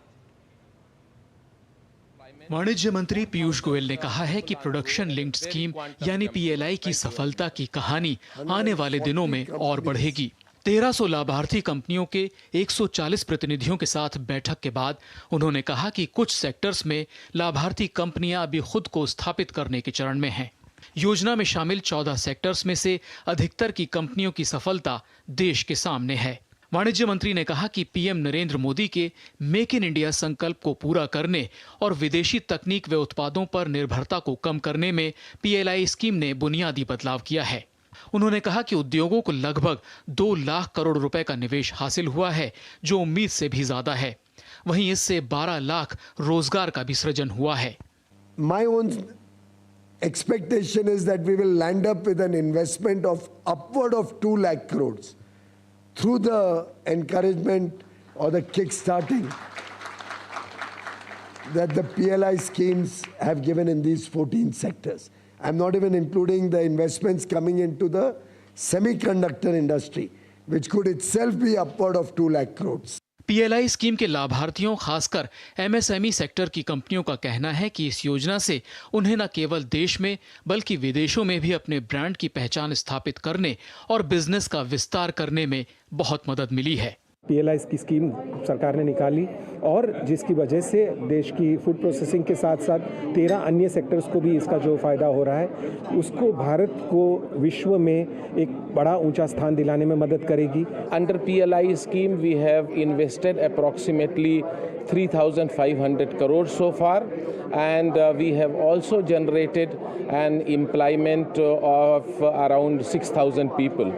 वाणिज्य मंत्री पीयूष गोयल ने कहा है कि प्रोडक्शन लिंक्ड स्कीम यानी पीएलआई की सफलता की कहानी आने वाले दिनों में और बढ़ेगी। 1300 लाभार्थी कंपनियों के 140 प्रतिनिधियों के साथ बैठक के बाद उन्होंने कहा कि कुछ सेक्टर्स में लाभार्थी कंपनियां अभी खुद को स्थापित करने के चरण में हैं। योजना में शामिल 14 सेक्टर्स में से अधिकतर की कंपनियों की सफलता देश के सामने है। वाणिज्य मंत्री ने कहा कि पीएम नरेंद्र मोदी के मेक इन इंडिया संकल्प को पूरा करने और विदेशी तकनीक व उत्पादों पर निर्भरता को कम करने में पीएलआई स्कीम ने बुनियादी बदलाव किया है। उन्होंने कहा कि उद्योगों को लगभग 2 लाख करोड़ रुपए का निवेश हासिल हुआ है, जो उम्मीद से भी ज्यादा है। वहीं इससे 12 लाख रोजगार का भी सृजन हुआ है। My own expectation is that we will land up with an investment of upward of 2 lakh crores. Through the encouragement or the kick-starting that the PLI schemes have given in these 14 sectors. I'm not even including the investments coming into the semiconductor industry, which could itself be upward of 2 lakh crores. PLI scheme के लाभार्थियों खासकर MSME sector की कंपनियों का कहना है कि इस योजना से उन्हें न केवल देश में बल्कि विदेशों में भी अपने ब्रांड की पहचान स्थापित करने और बिजनेस का विस्तार करने में बहुत मदद मिली है। पीएलआई की स्कीम सरकार ने निकाली और जिसकी वजह से देश की फूड प्रोसेसिंग के साथ साथ 13 अन्य सेक्टर्स को भी इसका जो फायदा हो रहा है, उसको भारत को विश्व में एक बड़ा ऊंचा स्थान दिलाने में मदद करेगी। Under PLI scheme we have invested approximately 3,500 crores so far, and we have also generated an employment of around 6,000 people.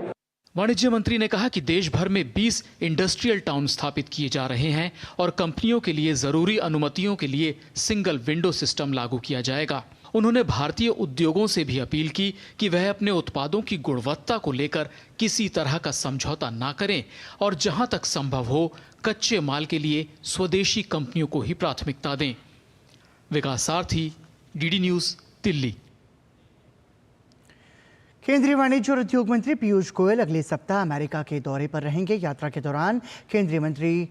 वाणिज्य मंत्री ने कहा कि देश भर में 20 इंडस्ट्रियल टाउन स्थापित किए जा रहे हैं और कंपनियों के लिए जरूरी अनुमतियों के लिए सिंगल विंडो सिस्टम लागू किया जाएगा। उन्होंने भारतीय उद्योगों से भी अपील की कि वह अपने उत्पादों की गुणवत्ता को लेकर किसी तरह का समझौता ना करें और जहां तक संभव हो कच्चे माल के लिए स्वदेशी कंपनियों को ही प्राथमिकता दें। विकास सारथी, डीडी न्यूज, दिल्ली। केंद्रीय वाणिज्य और उद्योग मंत्री पीयूष गोयल अगले सप्ताह अमेरिका के दौरे पर रहेंगे। यात्रा के दौरान केंद्रीय मंत्री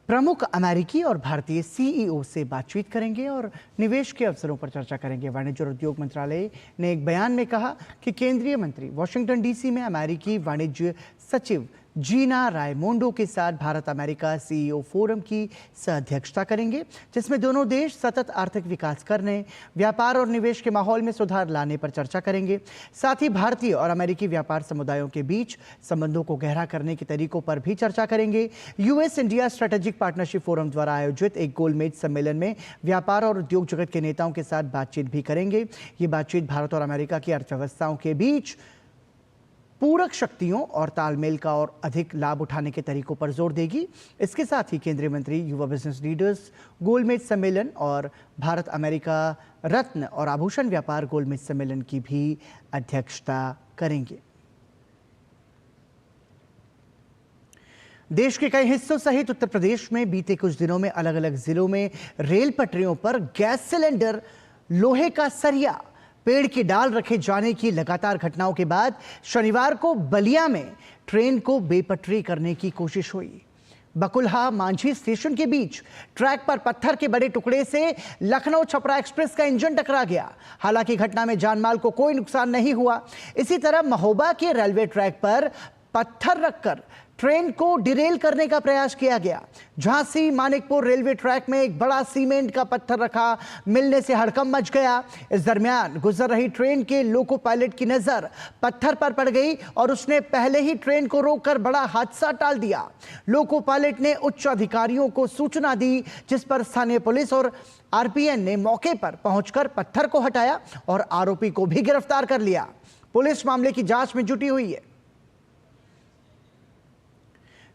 प्रमुख अमेरिकी और भारतीय सीईओ से बातचीत करेंगे और निवेश के अवसरों पर चर्चा करेंगे। वाणिज्य और उद्योग मंत्रालय ने एक बयान में कहा कि केंद्रीय मंत्री वाशिंगटन डीसी में अमेरिकी वाणिज्य सचिव जीना रायमोंडो के साथ भारत अमेरिका सीईओ फोरम की सह-अध्यक्षता करेंगे, जिसमें दोनों देश सतत आर्थिक विकास करने, व्यापार और निवेश के माहौल में सुधार लाने पर चर्चा करेंगे। साथ ही भारतीय और अमेरिकी व्यापार समुदायों के बीच संबंधों को गहरा करने के तरीकों पर भी चर्चा करेंगे। US India strategic partnership forum द्वारा आयोजित एक गोलमेज सम्मेलन में व्यापार और उद्योग जगत के नेताओं के साथ बातचीत भी करेंगे। ये बातचीत भारत और अमेरिका की अर्थव्यवस्थाओं के बीच पूरक शक्तियों और तालमेल का और अधिक लाभ उठाने के तरीकों पर जोर देगी। इसके साथ ही केंद्रीय मंत्री युवा बिजनेस लीडर्स गोलमेज सम्मेलन और भारत अमेरिका रत्न और आभूषण व्यापार गोलमेज सम्मेलन की भी अध्यक्षता करेंगे। देश के कई हिस्सों सहित उत्तर प्रदेश में बीते कुछ दिनों में अलग अलग जिलों में रेल पटरियों पर गैस सिलेंडर, लोहे का सरिया, पेड़ की डाल रखे जाने की लगातार घटनाओं के बाद शनिवार को बलिया में ट्रेन को बेपटरी करने की कोशिश हुई। बकुल्हा मांझी स्टेशन के बीच ट्रैक पर पत्थर के बड़े टुकड़े से लखनऊ छपरा एक्सप्रेस का इंजन टकरा गया। हालांकि घटना में जानमाल को कोई नुकसान नहीं हुआ। इसी तरह महोबा के रेलवे ट्रैक पर पत्थर रखकर ट्रेन को डिरेल करने का प्रयास किया गया। झांसी मानिकपुर रेलवे ट्रैक में एक बड़ा सीमेंट का पत्थर रखा मिलने से हड़कंप मच गया। इस दरमियान गुजर रही ट्रेन के लोको पायलट की नजर पत्थर पर पड़ गई और उसने पहले ही ट्रेन को रोककर बड़ा हादसा टाल दिया। लोको पायलट ने उच्च अधिकारियों को सूचना दी, जिस पर स्थानीय पुलिस और आरपीएन ने मौके पर पहुंचकर पत्थर को हटाया और आरोपी को भी गिरफ्तार कर लिया। पुलिस मामले की जांच में जुटी हुई है।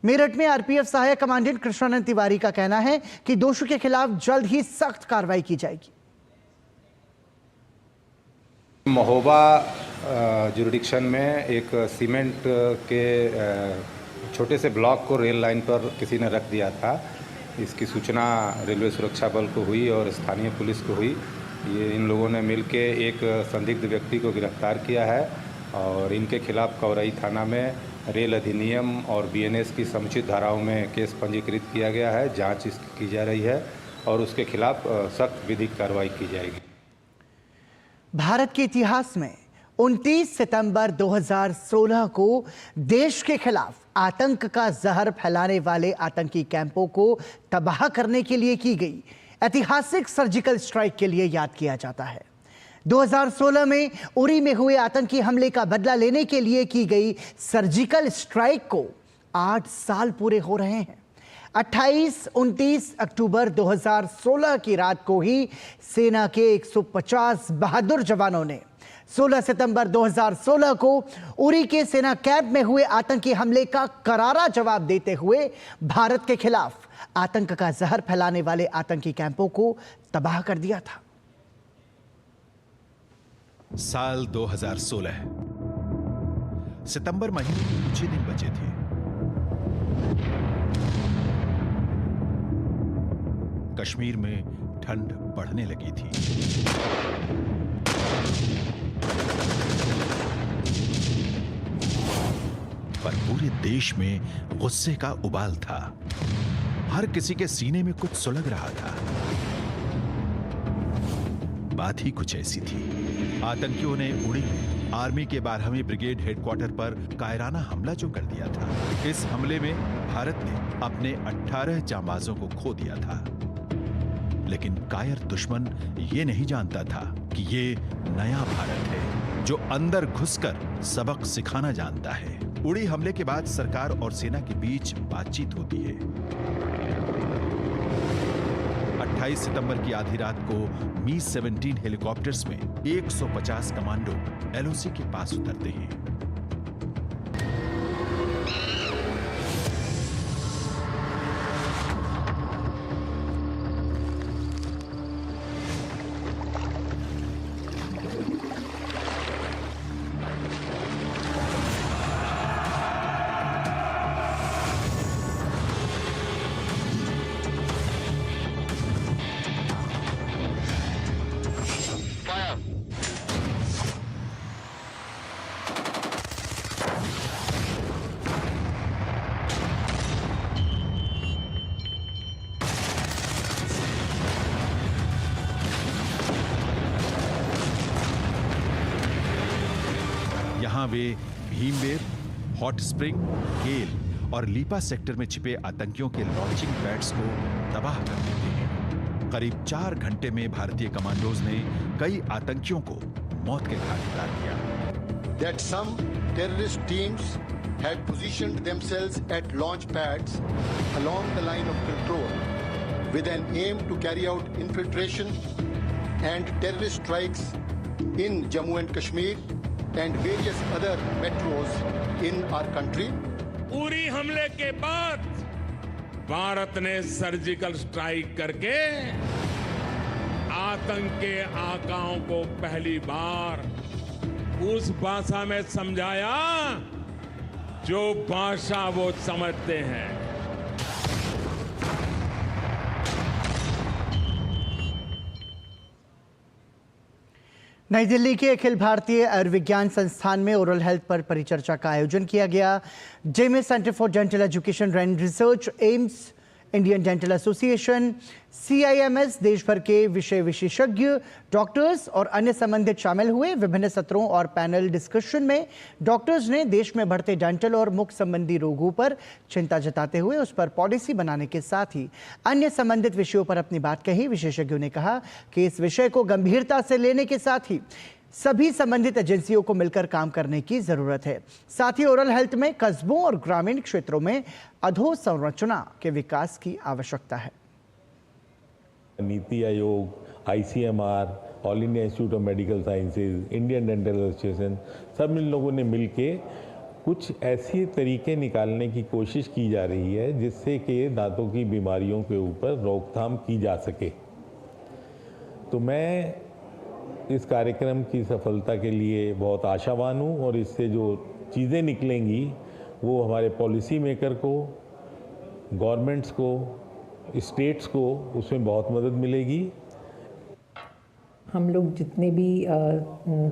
मेरठ में आरपीएफ सहायक कमांडेंट कृष्णानंद तिवारी का कहना है कि दोषी के खिलाफ जल्द ही सख्त कार्रवाई की जाएगी। महोबा जुरिडिक्शन में एक सीमेंट के छोटे से ब्लॉक को रेल लाइन पर किसी ने रख दिया था। इसकी सूचना रेलवे सुरक्षा बल को हुई और स्थानीय पुलिस को हुई। इन लोगों ने मिलके एक संदिग्ध व्यक्ति को गिरफ्तार किया है और इनके खिलाफ कौरई थाना में रेल अधिनियम और बीएनएस की समुचित धाराओं में केस पंजीकृत किया गया है। जांच इसकी की जा रही है और उसके खिलाफ सख्त विधिक कार्रवाई की जाएगी। भारत के इतिहास में 29 सितंबर 2016 को देश के खिलाफ आतंक का जहर फैलाने वाले आतंकी कैंपों को तबाह करने के लिए की गई ऐतिहासिक सर्जिकल स्ट्राइक के लिए याद किया जाता है। 2016 में उरी में हुए आतंकी हमले का बदला लेने के लिए की गई सर्जिकल स्ट्राइक को 8 साल पूरे हो रहे हैं। 28-29 अक्टूबर 2016 की रात को ही सेना के 150 बहादुर जवानों ने 16 सितंबर 2016 को उरी के सेना कैंप में हुए आतंकी हमले का करारा जवाब देते हुए भारत के खिलाफ आतंक का जहर फैलाने वाले आतंकी कैंपों को तबाह कर दिया था। साल 2016 सितंबर महीने के कुछ ही दिन बचे थे। कश्मीर में ठंड बढ़ने लगी थी। पर पूरे देश में गुस्से का उबाल था। हर किसी के सीने में कुछ सुलग रहा था। बात ही कुछ ऐसी थी। आतंकियों ने उड़ी में आर्मी के 12वीं ब्रिगेड हेडक्वार्टर पर कायराना हमला जो कर दिया था। इस हमले में भारत ने अपने 18 जांबाजों को खो दिया था। लेकिन कायर दुश्मन ये नहीं जानता था कि ये नया भारत है जो अंदर घुसकर सबक सिखाना जानता है। उड़ी हमले के बाद सरकार और सेना के बीच बातचीत होती है। 28 सितंबर की आधी रात को मी-17 हेलीकॉप्टर्स में 150 कमांडो एलओसी के पास उतरते हैं। वे भीमबेर, हॉट स्प्रिंग, गेल और लीपा सेक्टर में छिपे आतंकियों के लॉन्चिंग पैड्स को तबाह कर देते हैं। करीब 4 घंटे में भारतीय कमांडोज ने कई आतंकियों को मौत के घाट उतार दिया। That some terrorist teams had positioned themselves at launch pads along the line of control with an aim to carry out infiltration and terrorist strikes in Jammu and Kashmir and various other metros in our country. पूरी हमले के बाद भारत ने surgical strike करके आतंक के आकाओं को पहली बार उस भाषा में समझाया जो भाषा वो समझते हैं। नई दिल्ली के अखिल भारतीय आयुर्विज्ञान संस्थान में ओरल हेल्थ पर परिचर्चा का आयोजन किया गया। जेमे centre for dental education and research, AIIMS, Indian dental association, CIMS, देश भर के विषय विशेषज्ञ, डॉक्टर्स और अन्य संबंधित शामिल हुए। विभिन्न सत्रों और पैनल डिस्कशन में डॉक्टर्स ने देश में बढ़ते डेंटल और मुख संबंधी रोगों पर चिंता जताते हुए उस पर पॉलिसी बनाने के साथ ही अन्य संबंधित विषयों पर अपनी बात कही। विशेषज्ञों ने कहा कि इस विषय को गंभीरता से लेने के साथ ही सभी संबंधित एजेंसियों को मिलकर काम करने की जरूरत है। साथ ही ओरल हेल्थ में कस्बों और ग्रामीण क्षेत्रों में अधोसंरचना के विकास की आवश्यकता है। NITI Aayog, ICMR, all India institute of medical sciences, Indian dental association, सब इन लोगों ने मिलके कुछ ऐसे तरीके निकालने की कोशिश की जा रही है जिससे कि दांतों की बीमारियों के ऊपर रोकथाम की जा सके। तो मैं इस कार्यक्रम की सफलता के लिए बहुत आशावान हूँ और इससे जो चीज़ें निकलेंगी वो हमारे पॉलिसी मेकर को, गवर्नमेंट्स को, स्टेट्स को उसमें बहुत मदद मिलेगी। हम लोग जितने भी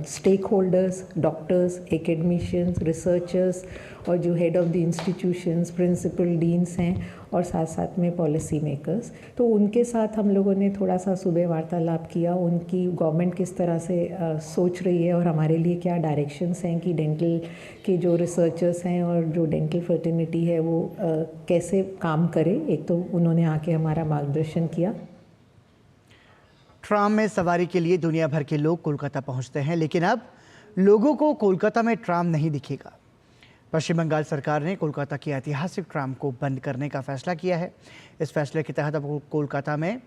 stakeholders, doctors, academicians, researchers और जो head of the institutions, principal deans हैं और साथ साथ में पॉलिसी मेकर्स, तो उनके साथ हम लोगों ने थोड़ा सा सुबह वार्तालाप किया। उनकी गवर्नमेंट किस तरह से सोच रही है और हमारे लिए क्या डायरेक्शंस हैं कि डेंटल के जो रिसर्चर्स हैं और जो डेंटल फर्टिनिटी है वो कैसे काम करे। एक तो उन्होंने आके हमारा मार्गदर्शन किया। ट्राम में सवारी के लिए दुनिया भर के लोग कोलकाता पहुंचते हैं, लेकिन अब लोगों को कोलकाता में ट्राम नहीं दिखेगा। पश्चिम बंगाल सरकार ने कोलकाता की ऐतिहासिक ट्राम को बंद करने का फैसला किया है। इस फैसले के तहत अब कोलकाता में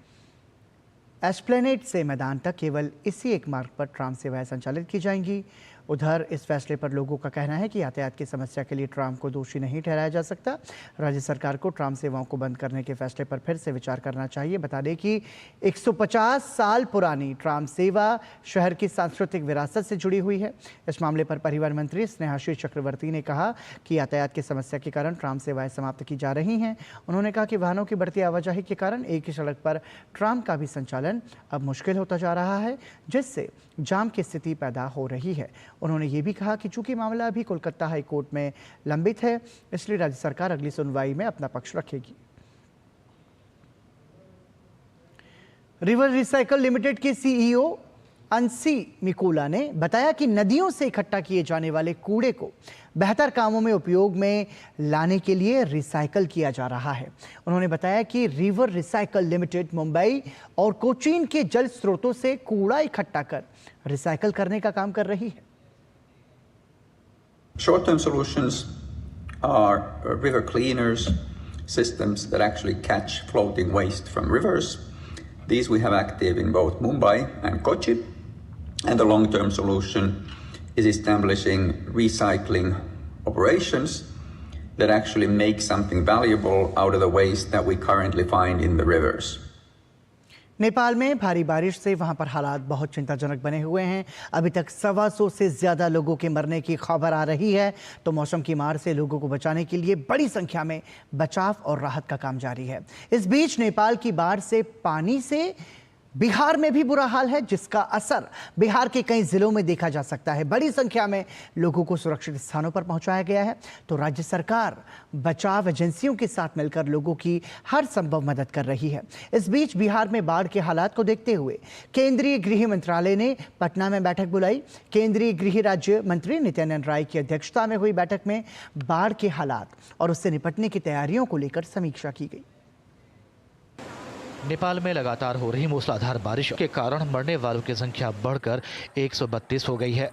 एस्प्लेनेड से मैदान तक केवल इसी एक मार्ग पर ट्राम सेवाएं संचालित की जाएंगी। उधर इस फैसले पर लोगों का कहना है कि यातायात की समस्या के लिए ट्राम को दोषी नहीं ठहराया जा सकता। राज्य सरकार को ट्राम सेवाओं को बंद करने के फैसले पर फिर से विचार करना चाहिए। बता दें कि 150 साल पुरानी ट्राम सेवा शहर की सांस्कृतिक विरासत से जुड़ी हुई है। इस मामले पर परिवहन मंत्री स्नेहाशीष चक्रवर्ती ने कहा कि यातायात की समस्या के कारण ट्राम सेवाएं समाप्त की जा रही हैं। उन्होंने कहा कि वाहनों की बढ़ती आवाजाही के कारण एक ही सड़क पर ट्राम का भी संचालन अब मुश्किल होता जा रहा है, जिससे जाम की स्थिति पैदा हो रही है। उन्होंने ये भी कहा कि चूंकि मामला अभी कोलकाता हाई कोर्ट में लंबित है, इसलिए राज्य सरकार अगली सुनवाई में अपना पक्ष रखेगी। रिवर रिसाइकल लिमिटेड के CEO अंसी मिकोला ने बताया कि नदियों से इकट्ठा किए जाने वाले कूड़े को बेहतर कामों में उपयोग में लाने के लिए रिसाइकल किया जा रहा है। उन्होंने बताया कि रिवर रिसाइकल लिमिटेड मुंबई और कोचीन के जल स्रोतों से कूड़ा इकट्ठा कर रिसाइकल करने का काम कर रही है। Short-term solutions are river cleaners, systems that actually catch floating waste from rivers. These we have active in both Mumbai and Kochi. And the long-term solution is establishing recycling operations that actually make something valuable out of the waste that we currently find in the rivers. Nepal में भारी बारिश से वहां पर हालात बहुत चिंताजनक बने हुए हैं। अभी तक 125 से ज्यादा लोगों के मरने की खबर आ रही है, तो मौसम की मार से लोगों को बचाने के लिए बड़ी संख्या में बचाव और राहत का काम जारी है। इस बीच नेपाल की बाढ़ से पानी से बिहार में भी बुरा हाल है, जिसका असर बिहार के कई जिलों में देखा जा सकता है। बड़ी संख्या में लोगों को सुरक्षित स्थानों पर पहुंचाया गया है, तो राज्य सरकार बचाव एजेंसियों के साथ मिलकर लोगों की हर संभव मदद कर रही है। इस बीच बिहार में बाढ़ के हालात को देखते हुए केंद्रीय गृह मंत्रालय ने पटना में बैठक बुलाई। केंद्रीय गृह राज्य मंत्री नित्यानंद राय की अध्यक्षता में हुई बैठक में बाढ़ के हालात और उससे निपटने की तैयारियों को लेकर समीक्षा की गई। नेपाल में लगातार हो रही मूसलाधार बारिश के कारण मरने वालों की संख्या बढ़कर 132 हो गई है।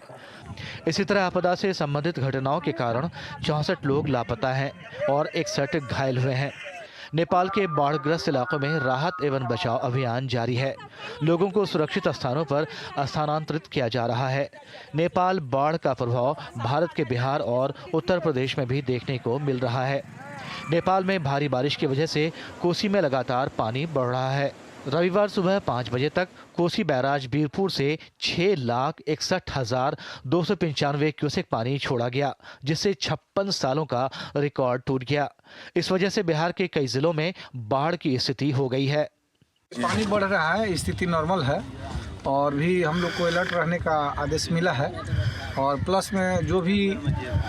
इसी तरह आपदा से संबंधित घटनाओं के कारण 64 लोग लापता हैं और 61 घायल हुए हैं। नेपाल के बाढ़ग्रस्त इलाकों में राहत एवं बचाव अभियान जारी है। लोगों को सुरक्षित स्थानों पर स्थानांतरित किया जा रहा है। नेपाल बाढ़ का प्रभाव भारत के बिहार और उत्तर प्रदेश में भी देखने को मिल रहा है। नेपाल में भारी बारिश की वजह से कोसी में लगातार पानी बढ़ रहा है। रविवार सुबह 5 बजे तक कोसी बैराज बीरपुर से 6,61,295 क्यूसेक पानी छोड़ा गया, जिससे 56 सालों का रिकॉर्ड टूट गया। इस वजह से बिहार के कई जिलों में बाढ़ की स्थिति हो गई है। पानी बढ़ रहा है, स्थिति नॉर्मल है और भी हम लोग को अलर्ट रहने का आदेश मिला है। और प्लस में जो भी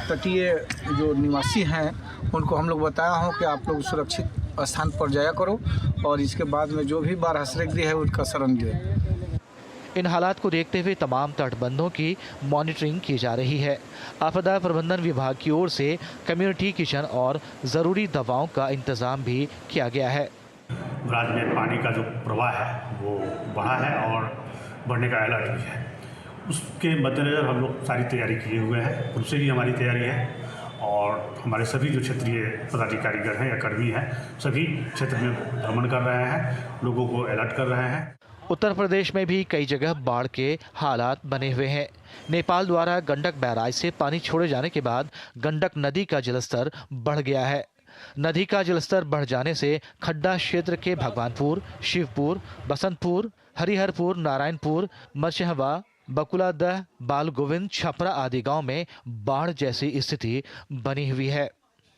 तटीय जो निवासी हैं उनको हम लोग बताया हूँ कि आप लोग सुरक्षित स्थान पर जाया करो और इसके बाद में जो भी बाढ़ आश्रय गृह है उनका शरण ले। इन हालात को देखते हुए तमाम तटबंधों की मॉनिटरिंग की जा रही है। आपदा प्रबंधन विभाग की ओर से कम्युनिटी किचन और ज़रूरी दवाओं का इंतजाम भी किया गया है। बराज में पानी का जो प्रवाह है वो बढ़ा है और बढ़ने का अलर्ट भी है। उसके मद्देनज़र हम लोग सारी तैयारी किए हुए हैं। खुद से भी हमारी तैयारी है और हमारे सभी जो क्षेत्रीय पदाधिकारीगण हैं या कर्मी हैं सभी क्षेत्र में भ्रमण कर रहे हैं, लोगों को अलर्ट कर रहे हैं। उत्तर प्रदेश में भी कई जगह बाढ़ के हालात बने हुए हैं। नेपाल द्वारा गंडक बैराज से पानी छोड़े जाने के बाद गंडक नदी का जलस्तर बढ़ गया है। नदी का जलस्तर बढ़ जाने से खड्डा क्षेत्र के भगवानपुर, शिवपुर, बसंतपुर, हरिहरपुर, नारायणपुर, मछहवा, बकुलादह, बाल गोविंद, छपरा आदि गांव में बाढ़ जैसी स्थिति बनी हुई है।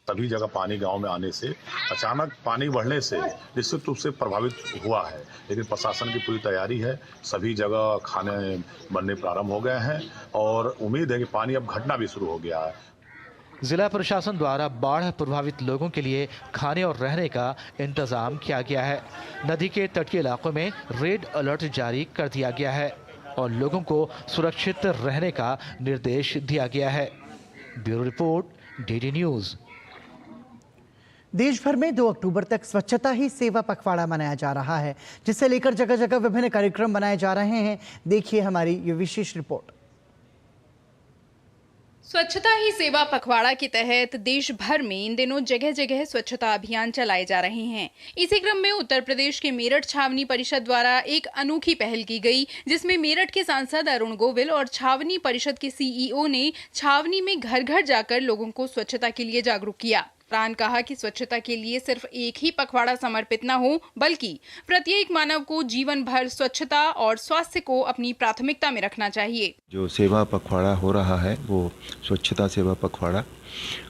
सभी जगह पानी गांव में आने से अचानक पानी बढ़ने से निश्चित रूप से प्रभावित हुआ है, लेकिन प्रशासन की पूरी तैयारी है। सभी जगह खाने बनने प्रारंभ हो गए हैं और उम्मीद है कि पानी अब घटना भी शुरू हो गया है। जिला प्रशासन द्वारा बाढ़ प्रभावित लोगों के लिए खाने और रहने का इंतजाम किया गया है। नदी के तटीय इलाकों में रेड अलर्ट जारी कर दिया गया है और लोगों को सुरक्षित रहने का निर्देश दिया गया है। Bureau report, DD news. देश भर में 2 अक्टूबर तक स्वच्छता ही सेवा पखवाड़ा मनाया जा रहा है, जिसे लेकर जगह जगह विभिन्न कार्यक्रम बनाए जा रहे हैं। देखिए हमारी ये विशेष रिपोर्ट। स्वच्छता ही सेवा पखवाड़ा के तहत देश भर में इन दिनों जगह जगह स्वच्छता अभियान चलाए जा रहे हैं। इसी क्रम में उत्तर प्रदेश के मेरठ छावनी परिषद द्वारा एक अनोखी पहल की गई, जिसमें मेरठ के सांसद अरुण गोविल और छावनी परिषद के सीईओ ने छावनी में घर घर जाकर लोगों को स्वच्छता के लिए जागरूक किया। प्राण कहा कि स्वच्छता के लिए सिर्फ एक ही पखवाड़ा समर्पित न हो, बल्कि प्रत्येक मानव को जीवन भर स्वच्छता और स्वास्थ्य को अपनी प्राथमिकता में रखना चाहिए। जो सेवा पखवाड़ा हो रहा है वो स्वच्छता सेवा पखवाड़ा,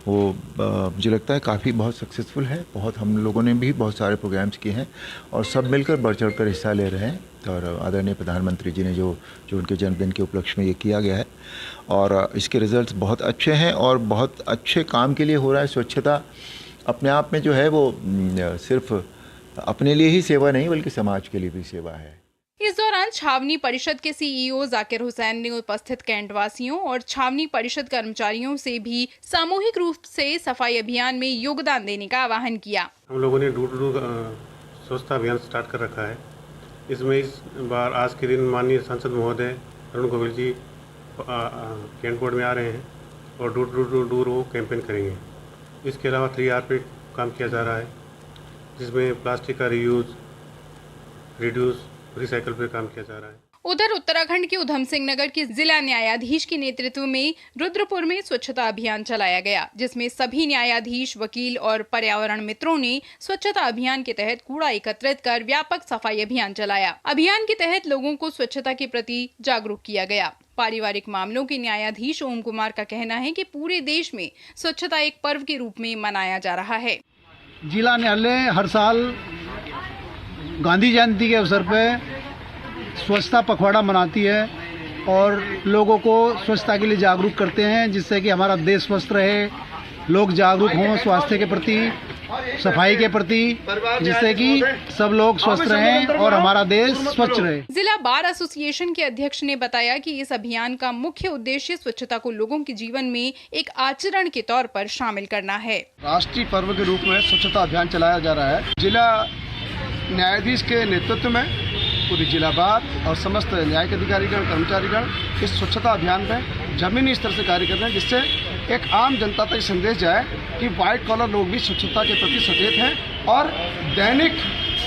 वो मुझे लगता है काफ़ी बहुत सक्सेसफुल है। बहुत हम लोगों ने भी बहुत सारे प्रोग्राम्स किए हैं और सब मिलकर बढ़ चढ़ कर हिस्सा ले रहे हैं। और आदरणीय प्रधानमंत्री जी ने जो उनके जन्मदिन के उपलक्ष्य में ये किया गया है और इसके रिजल्ट्स बहुत अच्छे हैं और बहुत अच्छे काम के लिए हो रहा है। स्वच्छता अपने आप में जो है वो सिर्फ अपने लिए ही सेवा नहीं बल्कि समाज के लिए भी सेवा है। इस दौरान छावनी परिषद के सीईओ जाकिर हुसैन ने उपस्थित कैंट वासियों और छावनी परिषद कर्मचारियों से भी सामूहिक रूप से सफाई अभियान में योगदान देने का आह्वान किया। हम लोगों ने डोर टू डोर स्वच्छता अभियान स्टार्ट कर रखा है। इसमें इस बार आज के दिन माननीय सांसद महोदय अरुण गोविल जी कैंट बोर्ड में आ रहे हैं और डोर टू डोर वो कैंपेन करेंगे। इसके अलावा 3R पे काम किया जा रहा है, जिसमें प्लास्टिक का रीयूज, रिड्यूस, रिसाइकल पे काम किया जा रहा है। उधर उत्तराखंड के उधम सिंह नगर के जिला न्यायाधीश के नेतृत्व में रुद्रपुर में स्वच्छता अभियान चलाया गया, जिसमें सभी न्यायाधीश, वकील और पर्यावरण मित्रों ने स्वच्छता अभियान के तहत कूड़ा एकत्रित कर व्यापक सफाई अभियान चलाया। अभियान के तहत लोगों को स्वच्छता के प्रति जागरूक किया गया। पारिवारिक मामलों के न्यायाधीश ओम कुमार का कहना है कि पूरे देश में स्वच्छता एक पर्व के रूप में मनाया जा रहा है। जिला न्यायालय हर साल गांधी जयंती के अवसर पे स्वच्छता पखवाड़ा मनाती है और लोगों को स्वच्छता के लिए जागरूक करते हैं, जिससे कि हमारा देश स्वस्थ रहे, लोग जागरूक हों स्वास्थ्य के प्रति, सफाई के प्रति, जिससे कि सब लोग स्वस्थ रहें और हमारा देश स्वच्छ रहे। जिला बार एसोसिएशन के अध्यक्ष ने बताया कि इस अभियान का मुख्य उद्देश्य स्वच्छता को लोगों के जीवन में एक आचरण के तौर पर शामिल करना है। राष्ट्रीय पर्व के रूप में स्वच्छता अभियान चलाया जा रहा है। जिला न्यायाधीश के नेतृत्व में पूरी जिला बार और समस्त न्यायिक अधिकारीगण, कर्मचारीगण इस स्वच्छता अभियान में जमीनी स्तर से कार्य कर रहे हैं, जिससे एक आम जनता तक संदेश जाए कि व्हाइट कॉलर लोग भी स्वच्छता के प्रति सचेत हैं और दैनिक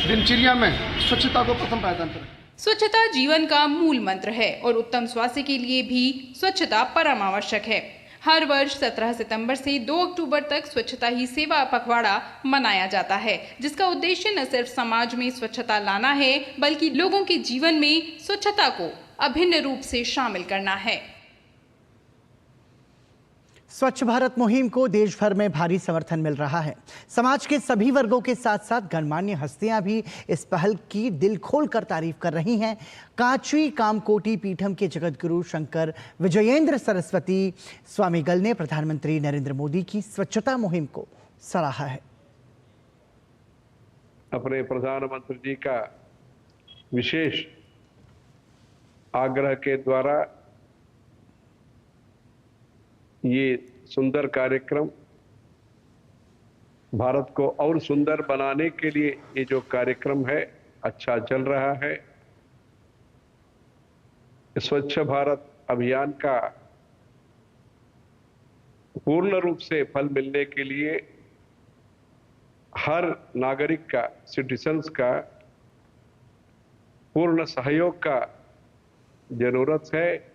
दिनचर्या में स्वच्छता को प्रथम प्राधान्य करें। स्वच्छता जीवन का मूल मंत्र है और उत्तम स्वास्थ्य के लिए भी स्वच्छता परम आवश्यक है। हर वर्ष 17 सितंबर से 2 अक्टूबर तक स्वच्छता ही सेवा पखवाड़ा मनाया जाता है, जिसका उद्देश्य न सिर्फ समाज में स्वच्छता लाना है, बल्कि लोगों के जीवन में स्वच्छता को अभिन्न रूप से शामिल करना है। स्वच्छ भारत मुहिम को देश भर में भारी समर्थन मिल रहा है। समाज के सभी वर्गों के साथ साथ गणमान्य हस्तियां भी इस पहल की दिल खोलकर तारीफ कर रही हैं। कांची कामकोटी पीठम के जगतगुरु शंकर विजयेंद्र सरस्वती स्वामीगल ने प्रधानमंत्री नरेंद्र मोदी की स्वच्छता मुहिम को सराहा है। अपने प्रधानमंत्री जी का विशेष आग्रह के द्वारा ये सुंदर कार्यक्रम, भारत को और सुंदर बनाने के लिए ये जो कार्यक्रम है अच्छा चल रहा है। स्वच्छ भारत अभियान का पूर्ण रूप से फल मिलने के लिए हर नागरिक का, सिटीजन्स का पूर्ण सहयोग का जरूरत है।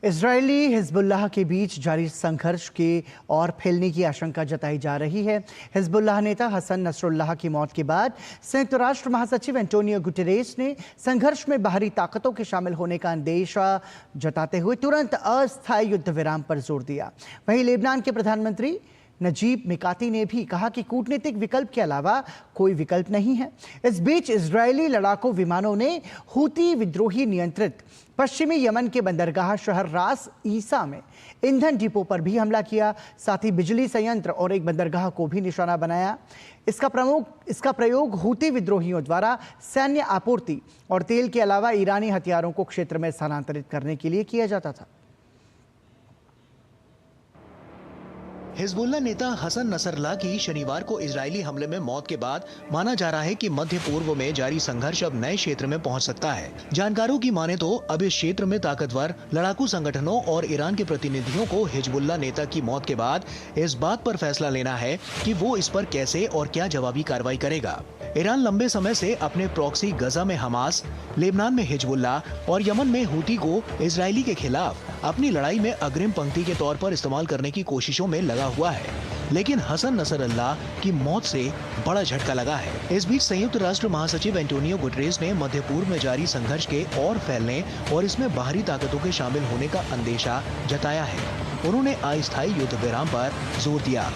इजरायली हिजबुल्लाह के बीच जारी संघर्ष के और फैलने की आशंका जताई जा रही है। हिजबुल्लाह नेता हसन नसरुल्लाह की मौत के बाद संयुक्त राष्ट्र महासचिव एंटोनियो गुटेरेस ने संघर्ष में बाहरी ताकतों के शामिल होने का अंदेशा जताते हुए तुरंत अस्थायी युद्ध विराम पर जोर दिया। वहीं लेबनान के प्रधानमंत्री नजीब मिकाती ने भी कहा कि कूटनीतिक विकल्प के अलावा कोई विकल्प नहीं है। इस बीच इजरायली लड़ाकू विमानों ने हूती विद्रोही नियंत्रित पश्चिमी यमन के बंदरगाह शहर रास ईसा में ईंधन डिपो पर भी हमला किया। साथ ही बिजली संयंत्र और एक बंदरगाह को भी निशाना बनाया। इसका प्रयोग हूती विद्रोहियों द्वारा सैन्य आपूर्ति और तेल के अलावा ईरानी हथियारों को क्षेत्र में स्थानांतरित करने के लिए किया जाता था। हिजबुल्लाह नेता हसन नसरल्लाह की शनिवार को इजरायली हमले में मौत के बाद माना जा रहा है कि मध्य पूर्व में जारी संघर्ष अब नए क्षेत्र में पहुंच सकता है। जानकारों की माने तो अब इस क्षेत्र में ताकतवर लड़ाकू संगठनों और ईरान के प्रतिनिधियों को हिजबुल्लाह नेता की मौत के बाद इस बात पर फैसला लेना है कि वो इस पर कैसे और क्या जवाबी कार्रवाई करेगा। ईरान लंबे समय से अपने प्रॉक्सी गजा में हमास, लेबनान में हिजबुल्लाह और यमन में हूती को इजरायली के खिलाफ अपनी लड़ाई में अग्रिम पंक्ति के तौर पर इस्तेमाल करने की कोशिशों में लगा हुआ है। लेकिन हसन नसरल्लाह की मौत से बड़ा झटका लगा है। इस बीच संयुक्त राष्ट्र महासचिव एंटोनियो गुटेरेस ने मध्य पूर्व में जारी संघर्ष के और फैलने और इसमें बाहरी ताकतों के शामिल होने का अंदेशा जताया है। उन्होंने अस्थायी युद्ध विराम पर जोर दिया।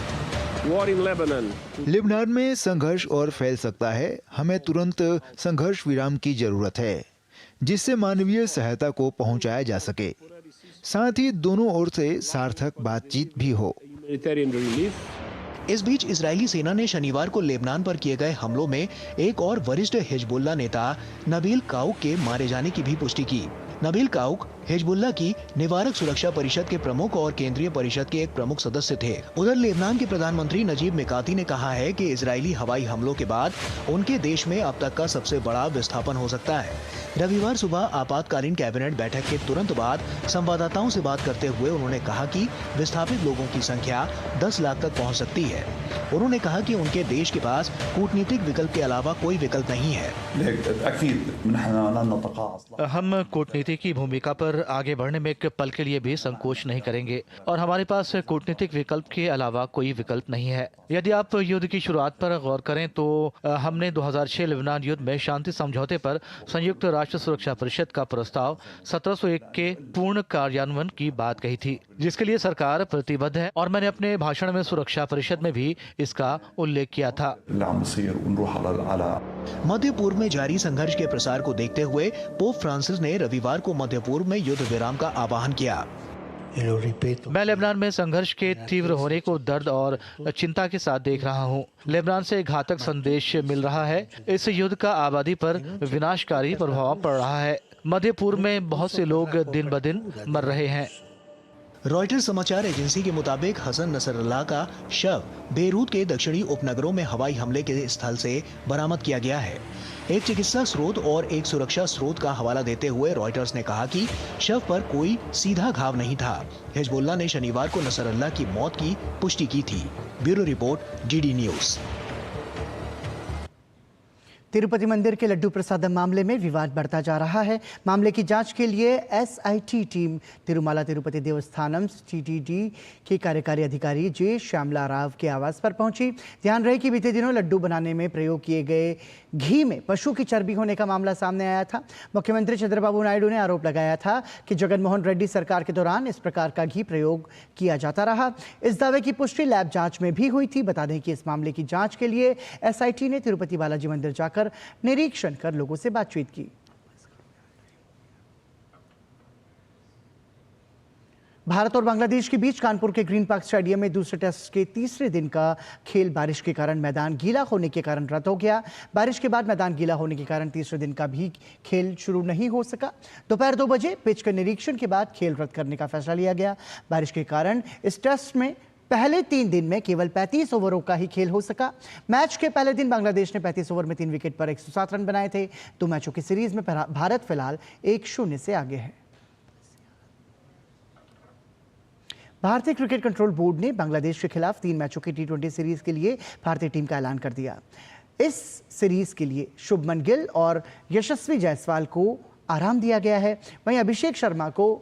लेबनान में संघर्ष और फैल सकता है। हमें तुरंत संघर्ष विराम की जरूरत है, जिससे मानवीय सहायता को पहुंचाया जा सके, साथ ही दोनों ओर से सार्थक बातचीत भी हो। इस बीच इजरायली सेना ने शनिवार को लेबनान पर किए गए हमलों में एक और वरिष्ठ हिजबुल्लाह नेता नबील काउक के मारे जाने की भी पुष्टि की। नबील काउक हिजबुल्लाह की निवारक सुरक्षा परिषद के प्रमुख और केंद्रीय परिषद के एक प्रमुख सदस्य थे। उधर लेबनान के प्रधानमंत्री नजीब मिकाती ने कहा है कि इजरायली हवाई हमलों के बाद उनके देश में अब तक का सबसे बड़ा विस्थापन हो सकता है। रविवार सुबह आपातकालीन कैबिनेट बैठक के तुरंत बाद संवाददाताओं से बात करते हुए उन्होंने कहा कि विस्थापित लोगों की संख्या 10 लाख तक पहुंच सकती है। उन्होंने कहा कि उनके देश के पास कूटनीतिक विकल्प के अलावा कोई विकल्प नहीं है। हम कूटनीति की भूमिका पर पर आगे बढ़ने में एक पल के लिए भी संकोच नहीं करेंगे और हमारे पास कूटनीतिक विकल्प के अलावा कोई विकल्प नहीं है। यदि आप युद्ध की शुरुआत पर गौर करें तो हमने 2006 लेबनान युद्ध में शांति समझौते पर संयुक्त राष्ट्र सुरक्षा परिषद का प्रस्ताव 1701 के पूर्ण कार्यान्वयन की बात कही थी, जिसके लिए सरकार प्रतिबद्ध है और मैंने अपने भाषण में सुरक्षा परिषद में भी इसका उल्लेख किया था। मध्य पूर्व में जारी संघर्ष के प्रसार को देखते हुए पोप फ्रांसिस ने रविवार को मध्य पूर्व में युद्ध विराम का आह्वान किया। मैं लेबनान में संघर्ष के तीव्र होने को दर्द और चिंता के साथ देख रहा हूं। लेबनान से घातक संदेश मिल रहा है। इस युद्ध का आबादी पर विनाशकारी प्रभाव पड़ रहा है। मध्य पूर्व में बहुत से लोग दिन ब दिन मर रहे हैं। रॉयटर्स समाचार एजेंसी के मुताबिक हसन नसरल्लाह का शव बेरूत के दक्षिणी उपनगरों में हवाई हमले के स्थल से बरामद किया गया है। एक चिकित्सा स्रोत और एक सुरक्षा स्रोत का हवाला देते हुए रॉयटर्स ने कहा कि शव पर कोई सीधा घाव नहीं था। हिजबुल्लाह ने शनिवार को नसरल्लाह की मौत की पुष्टि की थी। Bureau report, DD news. Tirupati मंदिर के लड्डू प्रसादम मामले में विवाद बढ़ता जा रहा है। मामले की जांच के लिए SIT team Tirumala Tirupati Devasthanam TTD के कार्यकारी अधिकारी जे श्यामला राव के आवास पर पहुंची। ध्यान रहे कि बीते दिनों लड्डू बनाने में प्रयोग किए गए घी में पशु की चर्बी होने का मामला सामने आया था। मुख्यमंत्री चंद्रबाबू नायडू ने आरोप लगाया था कि जगनमोहन रेड्डी सरकार के दौरान इस प्रकार का घी प्रयोग किया जाता रहा। इस दावे की पुष्टि लैब जांच में भी हुई थी। बता दें कि इस मामले की जांच के लिए एसआईटी ने तिरुपति बालाजी मंदिर जाकर निरीक्षण कर लोगों से बातचीत की। भारत और बांग्लादेश के बीच कानपुर के ग्रीन पार्क स्टेडियम में दूसरे टेस्ट के तीसरे दिन का खेल बारिश के कारण मैदान गीला होने के कारण रद्द हो गया। बारिश के बाद मैदान गीला होने के कारण तीसरे दिन का भी खेल शुरू नहीं हो सका। दोपहर 2 बजे पिच के निरीक्षण के बाद खेल रद्द करने का फैसला लिया गया। बारिश के कारण इस टेस्ट में पहले 3 दिन में केवल 35 ओवरों का ही खेल हो सका। मैच के पहले दिन बांग्लादेश ने 35 ओवर में 3 विकेट पर 107 रन बनाए थे। 2 मैचों की सीरीज में भारत फिलहाल 1-0 से आगे है। भारतीय क्रिकेट कंट्रोल बोर्ड ने बांग्लादेश के खिलाफ 3 मैचों की T20 सीरीज के लिए भारतीय टीम का ऐलान कर दिया। इस सीरीज के लिए शुभमन गिल और यशस्वी जायसवाल को आराम दिया गया है। वहीं अभिषेक शर्मा को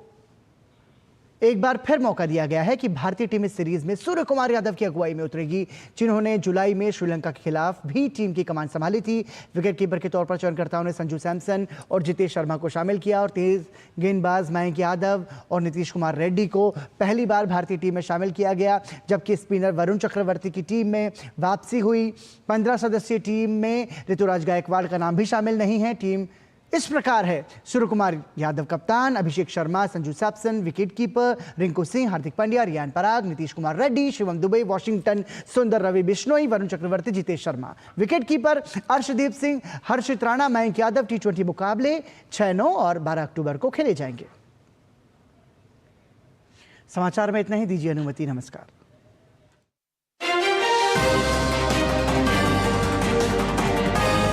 एक बार फिर मौका दिया गया है कि भारतीय टीम इस सीरीज में सूर्य कुमार यादव की अगुवाई में उतरेगी, जिन्होंने जुलाई में श्रीलंका के खिलाफ भी टीम की कमान संभाली थी। विकेटकीपर के तौर पर चयनकर्ताओं ने संजू सैमसन और जितेश शर्मा को शामिल किया और तेज गेंदबाज मयंक यादव और नीतीश कुमार रेड्डी को पहली बार भारतीय टीम में शामिल किया गया, जबकि स्पिनर वरुण चक्रवर्ती की टीम में वापसी हुई। 15 सदस्यीय टीम में ऋतुराज गायकवाड़ का नाम भी शामिल नहीं है। टीम इस प्रकार है: सूर्य कुमार यादव कप्तान, अभिषेक शर्मा, संजू सैमसन विकेटकीपर, रिंकू सिंह, हार्दिक पांड्या, रियान पराग, नीतीश कुमार रेड्डी, शिवम दुबे, वॉशिंगटन सुंदर, रवि बिश्नोई, वरुण चक्रवर्ती, जितेश शर्मा विकेटकीपर, अर्शदीप सिंह, हर्षित राणा, मयंक यादव। T20 मुकाबले 6, 9 और 12 अक्टूबर को खेले जाएंगे। समाचार में इतना ही। दीजिए अनुमति। नमस्कार।